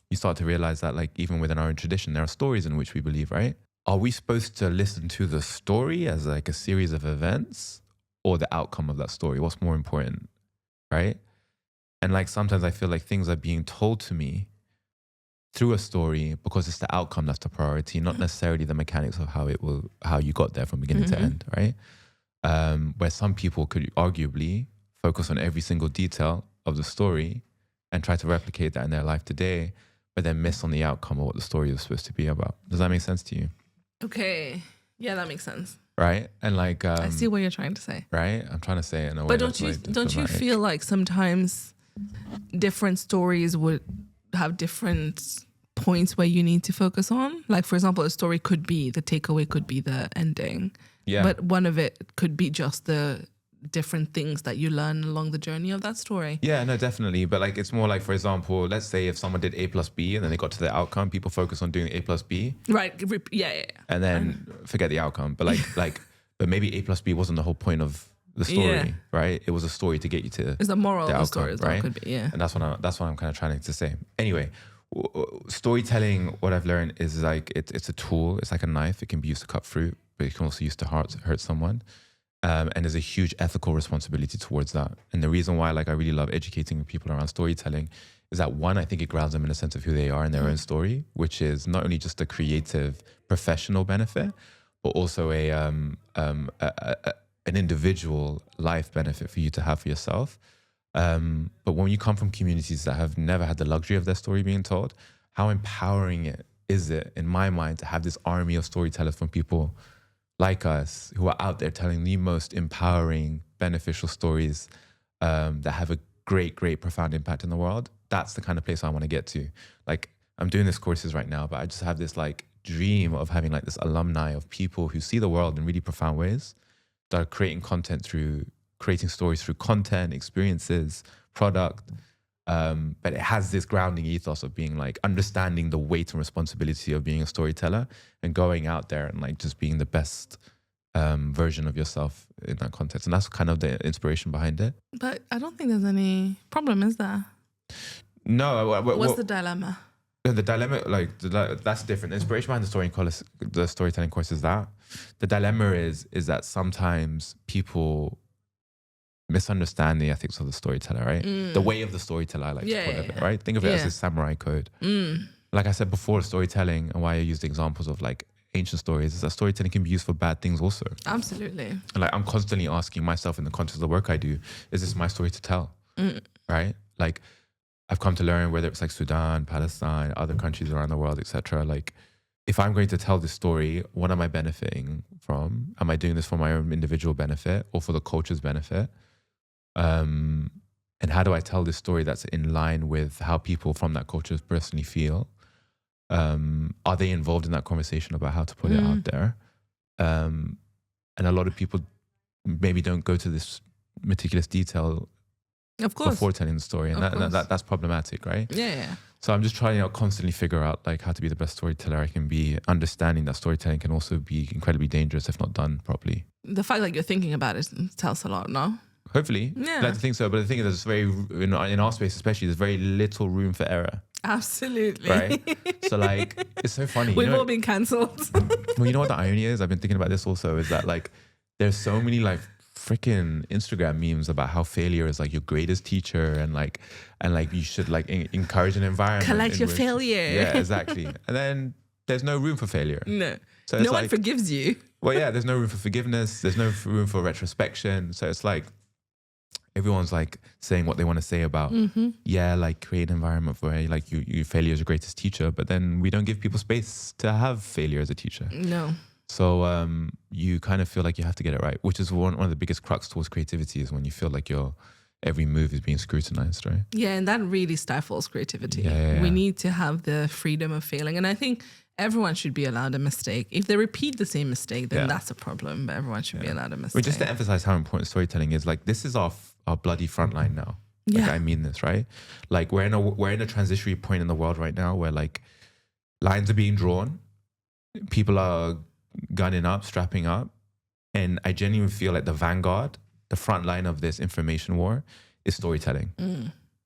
you start to realize that, like, even within our own tradition, there are stories in which we believe, right? Are we supposed to listen to the story as like a series of events, or the outcome of that story? What's more important, right? And like, sometimes I feel like things are being told to me through a story because it's the outcome that's the priority, not necessarily the mechanics of how you got there from beginning to end, right? Where some people could arguably focus on every single detail of the story and try to replicate that in their life today, but then miss on the outcome of what the story is supposed to be about. Does that make sense to you? Okay. Yeah, that makes sense. Right? And like, I see what you're trying to say. Right? I'm trying to say it in a way. But don't you feel like sometimes different stories would have different points where you need to focus on? Like, for example, a story could be, the takeaway could be the ending. Yeah. But one of it could be just the different things that you learn along the journey of that story. Yeah, no, definitely. But like, it's more like, for example, let's say if someone did A plus B and then they got to the outcome, people focus on doing A plus B. Right. Yeah. And then forget the outcome. But but maybe A plus B wasn't the whole point of the story, Yeah. right? It was a story to get you to It's the moral the of the outcome, story as well, right? could be, yeah. And that's what I'm kind of trying to say. Anyway, storytelling, what I've learned is like it's a tool. It's like a knife. It can be used to cut fruit, but it can also be used to hurt someone. And there's a huge ethical responsibility towards that. And the reason why like I really love educating people around storytelling is that, one, I think it grounds them in a sense of who they are in their own story, which is not only just a creative professional benefit, but also an individual life benefit for you to have for yourself. But when you come from communities that have never had the luxury of their story being told, how empowering is it, in my mind, to have this army of storytellers from people like us who are out there telling the most empowering, beneficial stories that have a great, profound impact in the world. That's the kind of place I want to get to. Like, I'm doing these courses right now, but I just have this like dream of having like this alumni of people who see the world in really profound ways, that are creating stories through content, experiences, product. But it has this grounding ethos of being like understanding the weight and responsibility of being a storyteller and going out there and like just being the best version of yourself in that context. And that's kind of the inspiration behind it. But I don't think there's any problem, is there? No. What's the dilemma? The dilemma, like that's different. The inspiration behind the storytelling course is that the dilemma is that sometimes people misunderstand the ethics of the storyteller, right? The way of the storyteller, I like to call it, right? Think of it as a samurai code. Like I said before, storytelling, and why I used examples of like ancient stories, is that storytelling can be used for bad things also. Absolutely. And like I'm constantly asking myself in the context of the work I do, is this my story to tell? Right? Like I've come to learn, whether it's like Sudan, Palestine, other countries around the world, etc. Like if I'm going to tell this story, what am I benefiting from? Am I doing this for my own individual benefit or for the culture's benefit? And how do I tell this story that's in line with how people from that culture personally feel? Are they involved in that conversation about how to put it out there? And a lot of people maybe don't go to this meticulous detail, of course, before telling the story, and that's problematic, right? Yeah. So I'm just trying to constantly figure out like how to be the best storyteller I can be, understanding that storytelling can also be incredibly dangerous if not done properly. The fact that you're thinking about it tells a lot, no? Hopefully. Yeah. I'd like to think so. But the thing is, there's very, in our space especially, there's very little room for error. Absolutely. Right? So like, it's so funny. We've all been cancelled. Well, you know what the irony is? I've been thinking about this also, is that like, there's so many like freaking Instagram memes about how failure is like your greatest teacher, and like you should like encourage an environment. Collect your failure. Yeah, exactly. And then there's no room for failure. No. So no one forgives you. Well, yeah, there's no room for forgiveness. There's no room for retrospection. So it's like, everyone's like saying what they want to say about, like create an environment where like you failure is your greatest teacher, but then we don't give people space to have failure as a teacher. No. So you kind of feel like you have to get it right, which is one of the biggest crux towards creativity, is when you feel like your every move is being scrutinized, right? Yeah, and that really stifles creativity. Yeah. We need to have the freedom of failing. And I think everyone should be allowed a mistake. If they repeat the same mistake, then that's a problem, but everyone should be allowed a mistake. Well, just to emphasize how important storytelling is, like this is our bloody front line now. Like I mean this, right? Like we're in a transitionary point in the world right now where like lines are being drawn, people are gunning up, strapping up, and I genuinely feel like the vanguard, the front line of this information war is storytelling,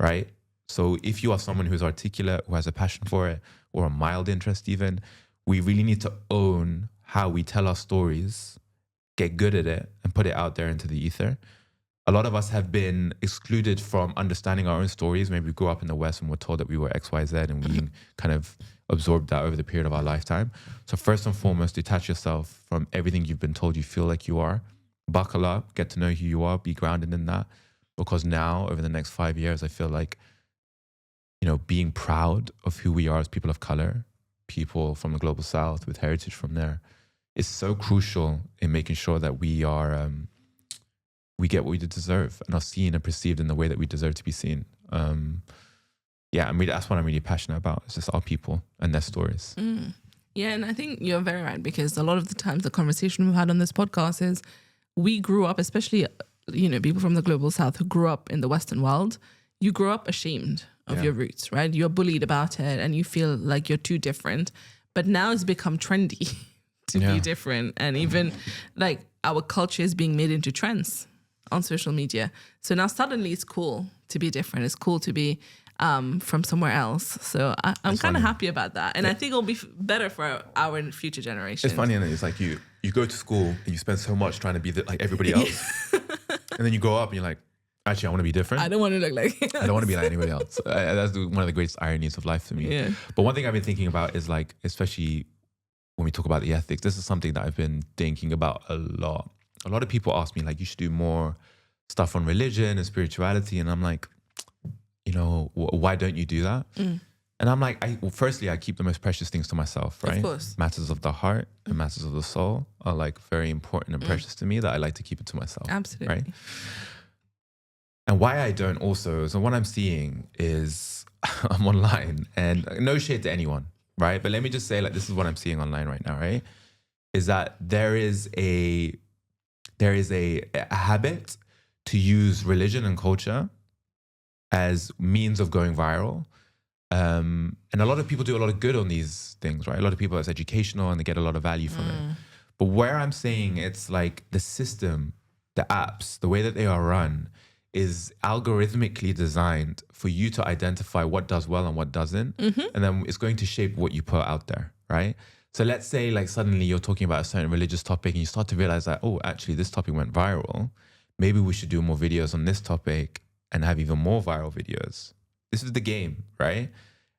right? So if you are someone who's articulate, who has a passion for it, or a mild interest even, we really need to own how we tell our stories, get good at it, and put it out there into the ether. A lot of us have been excluded from understanding our own stories. Maybe we grew up in the West and were told that we were X, Y, Z, and we kind of absorbed that over the period of our lifetime. So first and foremost, detach yourself from everything you've been told you feel like you are. Buckle up, get to know who you are, be grounded in that. Because now, over the next 5 years, I feel like, you know, being proud of who we are as people of color, people from the global South with heritage from there, is so crucial in making sure that we are... we get what we deserve and are seen and perceived in the way that we deserve to be seen. That's what I'm really passionate about. It's just our people and their stories. Yeah, and I think you're very right, because a lot of the times the conversation we've had on this podcast is we grew up, especially, you know, people from the global South who grew up in the Western world, you grew up ashamed of your roots, right? You're bullied about it and you feel like you're too different. But now it's become trendy to be different. And even like our culture is being made into trends. on social media. So now suddenly it's cool to be different. It's cool to be from somewhere else. So I'm kind of happy about that. And I think it'll be better for our future generations. It's funny, and it's like you go to school and you spend so much trying to be like everybody else. And then you grow up and you're like, actually, I want to be different. I don't want to look like... I don't want to be like anybody else. That's one of the greatest ironies of life for me. Yeah. But one thing I've been thinking about is like, especially when we talk about the ethics, this is something that I've been thinking about a lot. A lot of people ask me like, you should do more stuff on religion and spirituality. And I'm like, you know, why don't you do that? And I'm like, firstly, I keep the most precious things to myself, right? Of course. Matters of the heart and matters of the soul are like very important and precious to me, that I like to keep it to myself. Absolutely. Right? And why I don't also, so what I'm seeing is I'm online, and no shade to anyone, right? But let me just say, like, this is what I'm seeing online right now, right? Is that there is a habit to use religion and culture as means of going viral. And a lot of people do a lot of good on these things, right? A lot of people, it's educational and they get a lot of value from it. But where I'm saying it's like the system, the apps, the way that they are run is algorithmically designed for you to identify what does well and what doesn't. And then it's going to shape what you put out there, right? So let's say like suddenly you're talking about a certain religious topic and you start to realize that, oh, actually this topic went viral. Maybe we should do more videos on this topic and have even more viral videos. This is the game, right?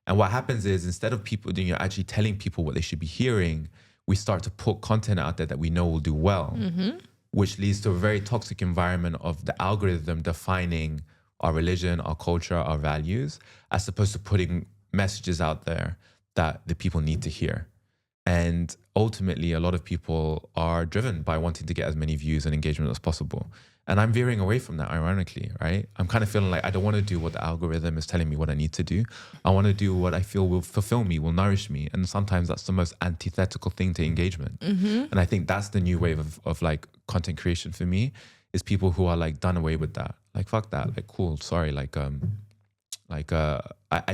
And what happens is, instead of people actually telling people what they should be hearing, we start to put content out there that we know will do well, which leads to a very toxic environment of the algorithm defining our religion, our culture, our values, as opposed to putting messages out there that the people need to hear. And ultimately, a lot of people are driven by wanting to get as many views and engagement as possible. And I'm veering away from that, ironically, right? I'm kind of feeling like I don't want to do what the algorithm is telling me what I need to do. I want to do what I feel will fulfill me, will nourish me. And sometimes that's the most antithetical thing to engagement. And I think that's the new wave of like content creation for me, is people who are like done away with that. Like, fuck that. Like, cool, sorry. I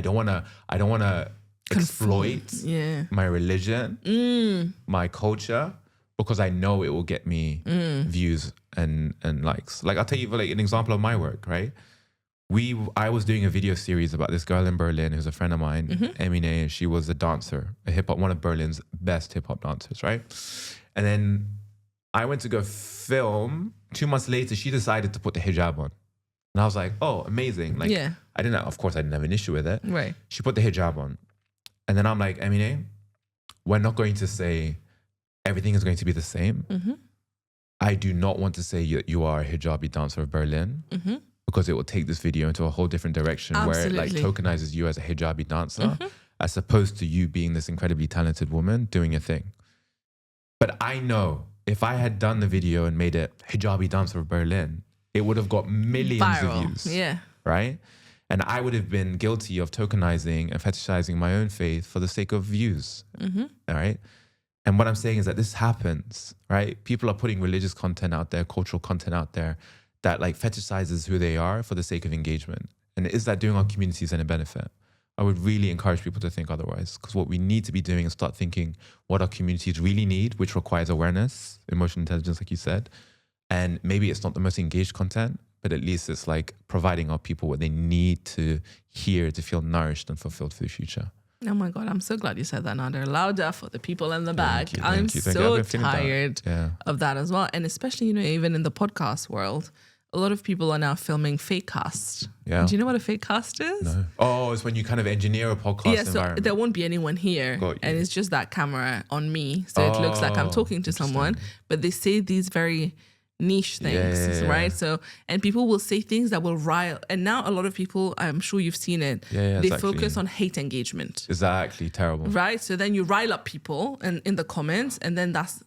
don't want to exploit my religion, my culture, because I know it will get me views and likes. Like, I'll tell you like an example of my work, right? I was doing a video series about this girl in Berlin who's a friend of mine, Emine, and she was a dancer, one of Berlin's best hip hop dancers, right? And then I went to go film. 2 months later, she decided to put the hijab on. And I was like, oh, amazing. Like, of course I didn't have an issue with it. Right. She put the hijab on. And then I'm like, Emine, we're not going to say everything is going to be the same. I do not want to say you are a hijabi dancer of Berlin, because it will take this video into a whole different direction. Absolutely. Where it like tokenizes you as a hijabi dancer, as opposed to you being this incredibly talented woman doing a thing. But I know if I had done the video and made it hijabi dancer of Berlin, it would have got millions Viral. of views. Yeah. Right? And I would have been guilty of tokenizing and fetishizing my own faith for the sake of views. All right? And what I'm saying is that this happens, right? People are putting religious content out there, cultural content out there that like fetishizes who they are for the sake of engagement. And is that doing our communities any benefit? I would really encourage people to think otherwise, because what we need to be doing is start thinking what our communities really need, which requires awareness, emotional intelligence, like you said. And maybe it's not the most engaged content, but at least it's like providing our people what they need to hear to feel nourished and fulfilled for the future. Oh my God, I'm so glad you said that, Nadir. Louder for the people in the back. Thank I'm you. so tired of that as well. And especially, even in the podcast world, a lot of people are now filming fake cast. Yeah. Do you know what a fake cast is? No. Oh, it's when you kind of engineer a podcast environment. So there won't be anyone here. And it's just that camera on me. So it looks like I'm talking to someone, but they say these very niche things, right? So, and people will say things that will rile. And now a lot of people, I'm sure you've seen it, they focus on hate engagement. Exactly, terrible. Right? So then you rile up people and in the comments, and then that's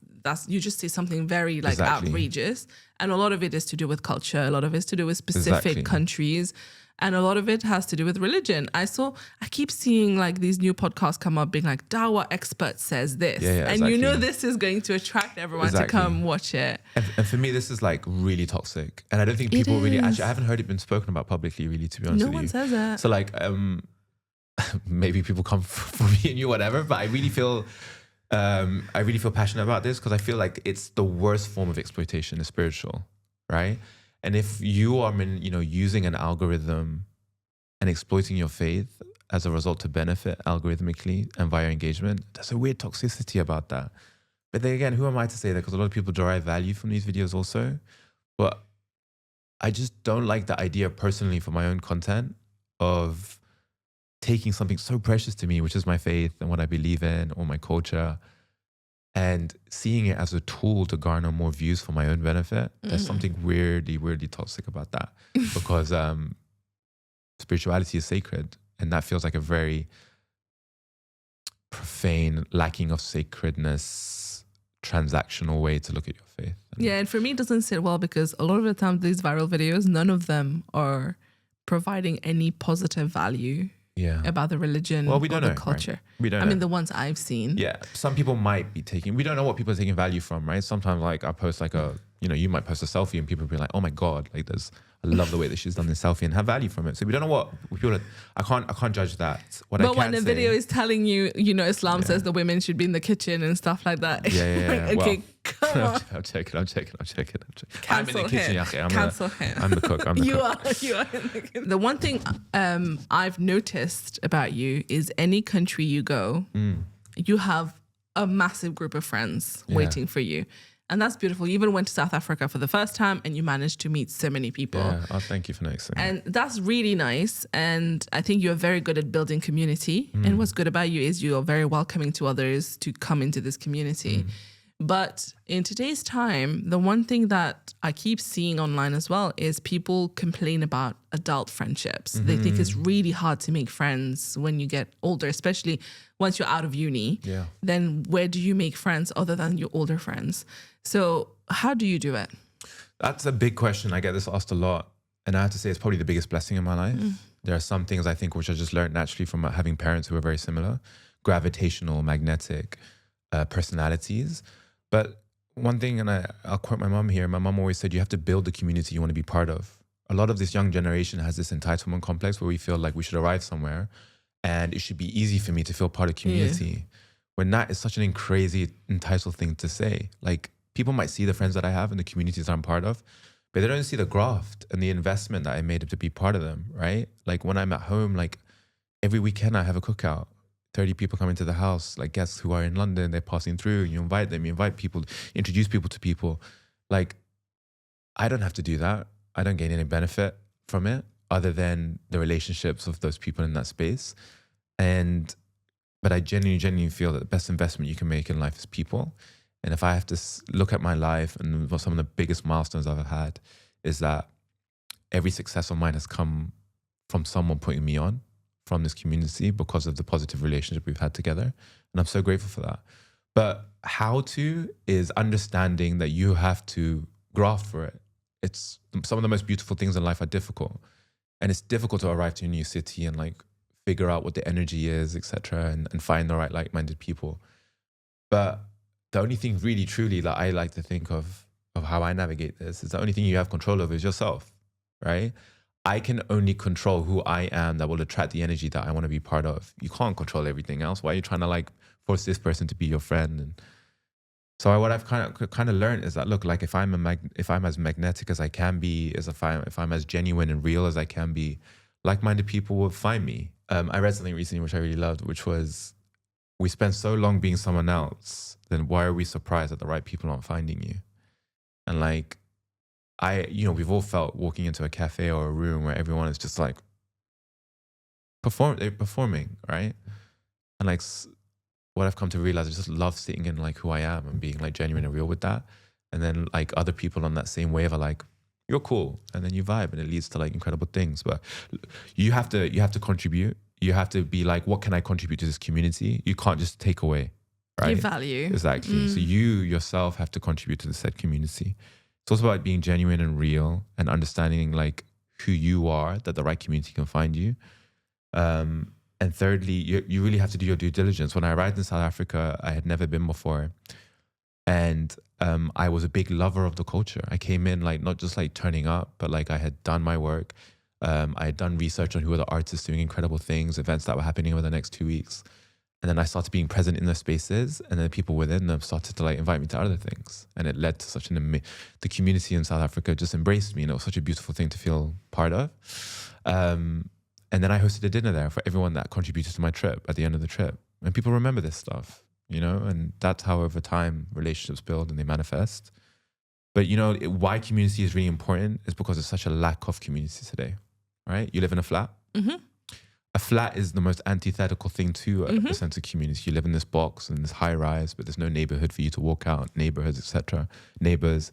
you just say something very like outrageous. And a lot of it is to do with culture. A lot of it is to do with specific countries. And a lot of it has to do with religion. I keep seeing like these new podcasts come up being like, Dawa expert says this. And you know this is going to attract everyone to come watch it. And for me, this is like really toxic. And I don't think people really, actually, I haven't heard it been spoken about publicly really, to be honest with you. No one says it. So like, maybe people come for me and you, whatever, but I really feel passionate about this, because I feel like it's the worst form of exploitation is spiritual, right? And if you are, using an algorithm and exploiting your faith as a result to benefit algorithmically and via engagement, there's a weird toxicity about that. But then again, who am I to say that? Because a lot of people derive value from these videos also. But I just don't like the idea personally for my own content of taking something so precious to me, which is my faith and what I believe in or my culture, and seeing it as a tool to garner more views for my own benefit. There's something weirdly toxic about that because spirituality is sacred, and that feels like a very profane, lacking of sacredness, transactional way to look at your faith. Yeah, and for me, it doesn't sit well because a lot of the time these viral videos, none of them are providing any positive value about the religion or the culture. Right? We don't know. I mean, the ones I've seen. Yeah, some people might be we don't know what people are taking value from, right? Sometimes like I post like you might post a selfie and people be like, oh my God, like I love the way that she's done this selfie and have value from it. So we don't know what people I can't judge that. But when the video is telling you, Islam says the women should be in the kitchen and stuff like that. Yeah. Okay, come on. I'm checking. Cancel I'm in the kitchen. Him. Cancel him. I'm the cook. You are in the kitchen. The one thing I've noticed about you is any country you go, you have a massive group of friends waiting for you. And that's beautiful. You even went to South Africa for the first time and you managed to meet so many people. Yeah, thank you for noticing. And that's really nice. And I think you're very good at building community. And what's good about you is you're very welcoming to others to come into this community. But in today's time, the one thing that I keep seeing online as well is people complain about adult friendships. They think it's really hard to make friends when you get older, especially once you're out of uni. Yeah. Then where do you make friends other than your older friends? So how do you do it? That's a big question. I get this asked a lot. And I have to say it's probably the biggest blessing in my life. There are some things I think which I just learned naturally from having parents who are very similar, gravitational, magnetic personalities. But one thing, and I'll quote my mom here, my mom always said, you have to build the community you want to be part of. A lot of this young generation has this entitlement complex where we feel like we should arrive somewhere and it should be easy for me to feel part of community. When that is such an crazy entitled thing to say. Like people might see the friends that I have and the communities I'm part of, but they don't see the graft and the investment that I made to be part of them, right? Like when I'm at home, like every weekend I have a cookout. 30 people come into the house, like guests who are in London, they're passing through, you invite them, you invite people, introduce people to people. Like, I don't have to do that. I don't gain any benefit from it other than the relationships of those people in that space. But I genuinely feel that the best investment you can make in life is people. And if I have to look at my life and what some of the biggest milestones I've had is that every success of mine has come from someone putting me on, from this community because of the positive relationship we've had together. And I'm so grateful for that. But how to is understanding that you have to graft for it. It's some of the most beautiful things in life are difficult. And it's difficult to arrive to a new city and like figure out what the energy is, etc., and find the right like-minded people. But the only thing really truly that I like to think of how I navigate this is the only thing you have control over is yourself, right? I can only control who I am that will attract the energy that I want to be part of. You can't control everything else. Why are you trying to like force this person to be your friend? And so what I've kind of learned is that, look, like if I'm as magnetic as I can be, if I'm as genuine and real as I can be, like-minded people will find me. I read something recently which I really loved, which was, we spend so long being someone else, then why are we surprised that the right people aren't finding you? And like, we've all felt walking into a cafe or a room where everyone is just like they're performing, right? And like what I've come to realize is just love sitting in like who I am and being like genuine and real with that. And then like other people on that same wave are like, you're cool. And then you vibe and it leads to like incredible things. But you have to contribute. You have to be like, what can I contribute to this community? You can't just take away, right? Give value. Exactly. So you yourself have to contribute to the said community. It's also about being genuine and real and understanding like who you are, that the right community can find you. And thirdly, you really have to do your due diligence. When I arrived in South Africa, I had never been before. And I was a big lover of the culture. I came in like not just like turning up, but like I had done my work. I had done research on who were the artists doing incredible things, events that were happening over the next 2 weeks. And then I started being present in those spaces, and then people within them started to like invite me to other things. And it led to such the community in South Africa just embraced me, and it was such a beautiful thing to feel part of. And then I hosted a dinner there for everyone that contributed to my trip at the end of the trip. And people remember this stuff, you know, and that's how over time relationships build and they manifest. But you know, why community is really important is because there's such a lack of community today, right? You live in a flat. Mm-hmm. A flat is the most antithetical thing to a sense of community. You live in this box and this high rise, but there's no neighborhood for you to walk out, neighborhoods, etc., neighbors.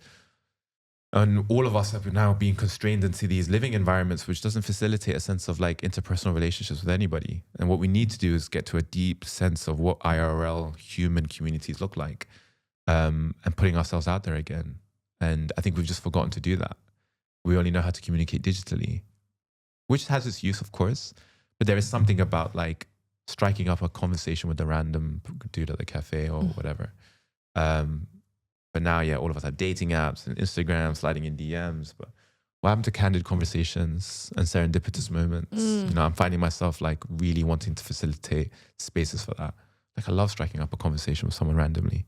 And all of us have now been constrained into these living environments, which doesn't facilitate a sense of like interpersonal relationships with anybody. And what we need to do is get to a deep sense of what IRL human communities look like, and putting ourselves out there again. And I think we've just forgotten to do that. We only know how to communicate digitally, which has its use, of course. But there is something about like striking up a conversation with a random dude at the cafe or whatever. But now, yeah, all of us have dating apps and Instagram, sliding in DMs. But what happened to candid conversations and serendipitous moments? You know, I'm finding myself like really wanting to facilitate spaces for that. Like I love striking up a conversation with someone randomly.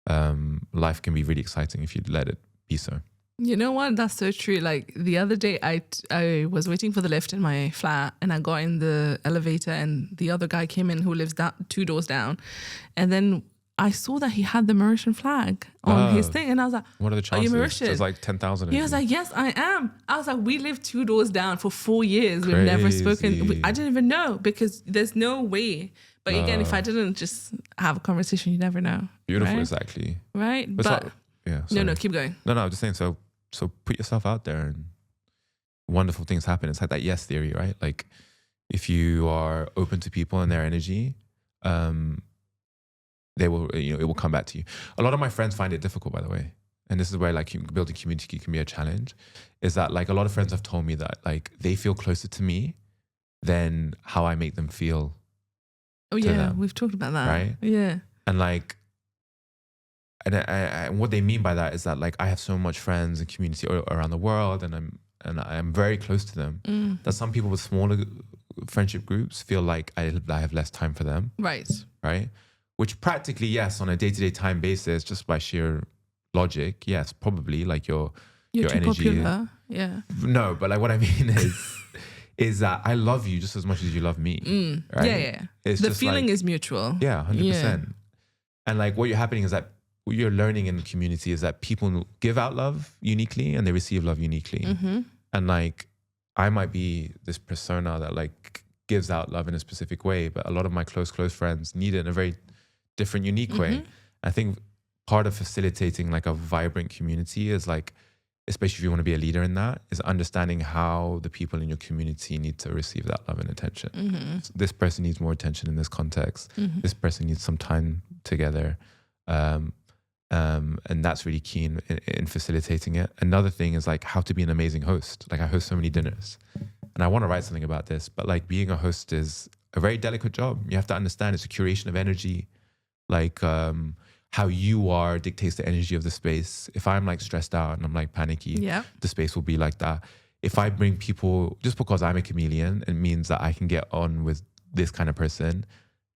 Life can be really exciting if you let it be so. You know what? That's so true. Like the other day, I was waiting for the lift in my flat, and I got in the elevator, and the other guy came in who lives 2 doors down, and then I saw that he had the Mauritian flag on his thing, and I was like, "What are the chances?" Are you Mauritian? There's like 10,000. He was like, "Yes, I am." I was like, "We lived 2 doors down for 4 years. We've never spoken. I didn't even know because there's no way." But again, if I didn't just have a conversation, you never know. Beautiful, right? exactly. Right, but like, yeah. Sorry. No, keep going. No, I'm just saying. So put yourself out there, and wonderful things happen. It's like that yes theory, right? Like if you are open to people and their energy, they will, you know, it will come back to you. A lot of my friends find it difficult, by the way. And this is where like building community can be a challenge, is that like a lot of friends have told me that like they feel closer to me than how I make them feel. Oh yeah, them, we've talked about that. Right? Yeah. And like, and what they mean by that is that like I have so much friends and community around the world, and I'm very close to them, that some people with smaller friendship groups feel like I have less time for them. Right. Right? Which practically, yes, on a day-to-day time basis, just by sheer logic, yes, probably like your too energy. Popular. Yeah. No, but like what I mean is that I love you just as much as you love me. Right? Yeah. It's the feeling is mutual. Yeah, 100%. Yeah. And like what you're learning in the community is that people give out love uniquely and they receive love uniquely. And like I might be this persona that like gives out love in a specific way, but a lot of my close friends need it in a very different, unique way. I think part of facilitating like a vibrant community is like, especially if you want to be a leader in that, is understanding how the people in your community need to receive that love and attention. So this person needs more attention in this context. This person needs some time together. And that's really key in facilitating it. Another thing is like how to be an amazing host. Like I host so many dinners and I want to write something about this, but like being a host is a very delicate job. You have to understand it's a curation of energy. Like how you are dictates the energy of the space. If I'm like stressed out and I'm like panicky, the space will be like that. If I bring people, just because I'm a chameleon, it means that I can get on with this kind of person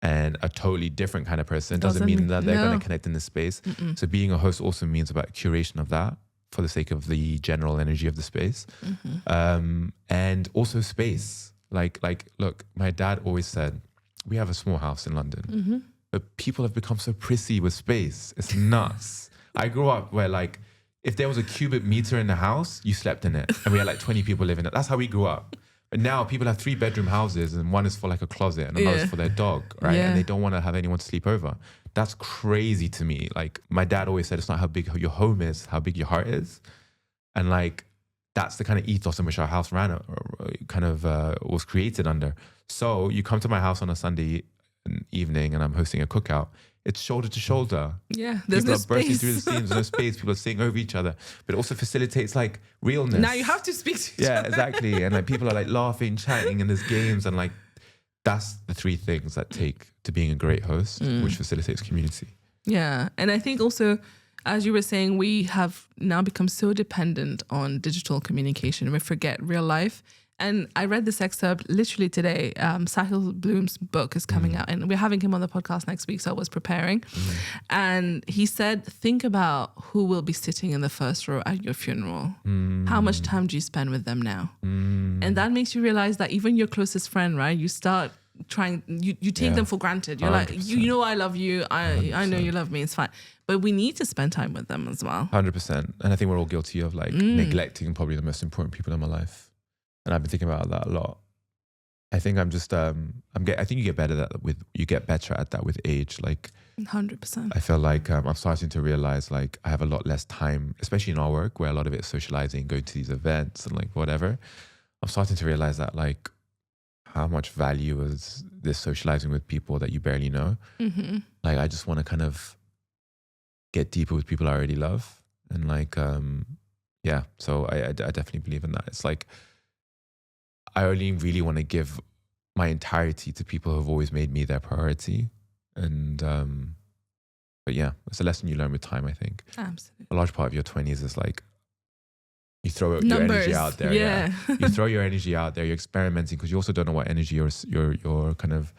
and a totally different kind of person doesn't mean that they're going to connect in this space. So being a host also means about curation of that for the sake of the general energy of the space. And also space. Like, look, my dad always said, we have a small house in London, but people have become so prissy with space. It's nuts. I grew up where like, if there was a cubic meter in the house, you slept in it. And we had like 20 people living in it. That's how we grew up. But now people have 3-bedroom houses and one is for like a closet and another is for their dog, right? And they don't want to have anyone to sleep over. That's crazy to me. Like my dad always said, it's not how big your home is, how big your heart is. And like, that's the kind of ethos in which our house ran, was created under. So you come to my house on a Sunday evening and I'm hosting a cookout. It's shoulder to shoulder. Yeah, there's people no are bursting space. through the seams, no space. People are sitting over each other, but it also facilitates like realness. Now you have to speak to each other. Yeah, exactly. And like people are like laughing, chatting, and there's games, and like that's the 3 things that take to being a great host, which facilitates community. Yeah, and I think also, as you were saying, we have now become so dependent on digital communication. We forget real life. And I read this excerpt literally today. Sahil Bloom's book is coming out, and we're having him on the podcast next week, so I was preparing. And he said, think about who will be sitting in the first row at your funeral. How much time do you spend with them now? And that makes you realize that even your closest friend, right, you start trying, you take them for granted. You're 100%. Like, you know I love you, I know you love me, it's fine. But we need to spend time with them as well. 100%. And I think we're all guilty of like neglecting probably the most important people in my life. And I've been thinking about that a lot. I think I'm just I think you get better at that with age. Like 100%. I feel like I'm starting to realize like I have a lot less time, especially in our work where a lot of it is socializing, going to these events and like whatever. I'm starting to realize that like how much value is this socializing with people that you barely know. Like I just want to kind of get deeper with people I already love. And like, so I definitely believe in that. It's like, I only really want to give my entirety to people who have always made me their priority. And, but yeah, it's a lesson you learn with time, I think. Absolutely. A large part of your 20s is like, you throw your energy out there. Yeah. You throw your energy out there, you're experimenting because you also don't know what energy you're kind of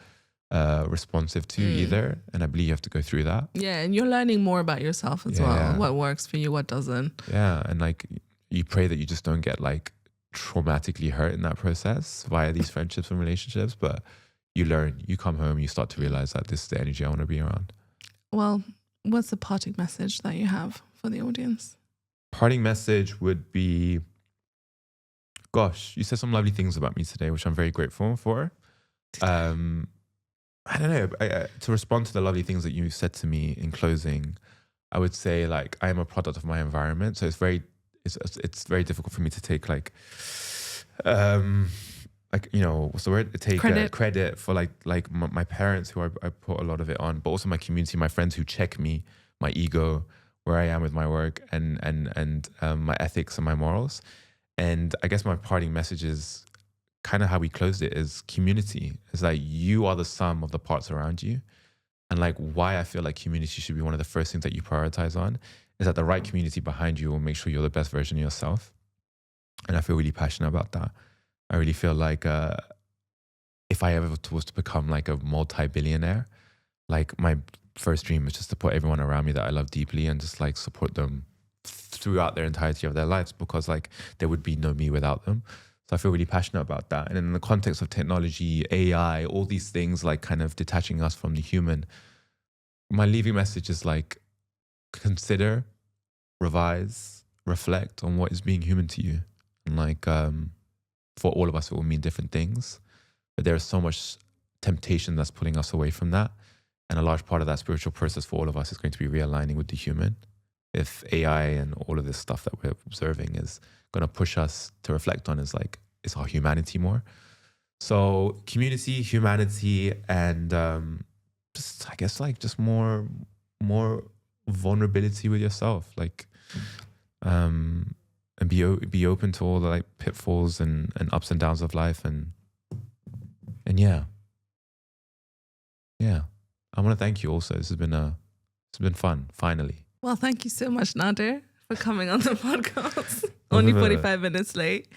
responsive to either. And I believe you have to go through that. Yeah. And you're learning more about yourself as well. What works for you, what doesn't. Yeah. And like, you pray that you just don't get like, traumatically hurt in that process via these friendships and relationships, but you learn, you come home, you start to realize that this is the energy I want to be around. Well, what's the parting message that you have for the audience? Parting message would be, gosh, you said some lovely things about me today, which I'm very grateful for. I don't know, to respond to the lovely things that you said to me in closing, I would say like I am a product of my environment, so it's very difficult for me to take like you know, what's the word? Take credit for like my parents who I put a lot of it on, but also my community, my friends who check me, my ego, where I am with my work and my ethics and my morals. And I guess my parting message is kind of how we closed it is community. It's like you are the sum of the parts around you. And like why I feel like community should be one of the first things that you prioritize on is that the right community behind you will make sure you're the best version of yourself. And I feel really passionate about that. I really feel like if I ever was to become like a multi-billionaire, like my first dream is just to put everyone around me that I love deeply and just like support them throughout their entirety of their lives, because like there would be no me without them. So I feel really passionate about that. And in the context of technology, AI, all these things like kind of detaching us from the human, my leaving message is like, consider, revise, reflect on what is being human to you. And like, for all of us, it will mean different things, but there is so much temptation that's pulling us away from that. And a large part of that spiritual process for all of us is going to be realigning with the human. If AI and all of this stuff that we're observing is going to push us to reflect on is our humanity more. So community, humanity, and just, I guess, like just more vulnerability with yourself, like, and be open to all the like pitfalls and ups and downs of life, and yeah. I want to thank you also. It's been fun, finally. Well, thank you so much, Nadir, for coming on the podcast. Only 45 minutes late,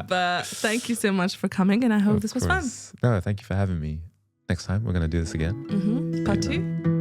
but thank you so much for coming, and I hope this was fun. No, thank you for having me. Next time we're going to do this again. Part 2.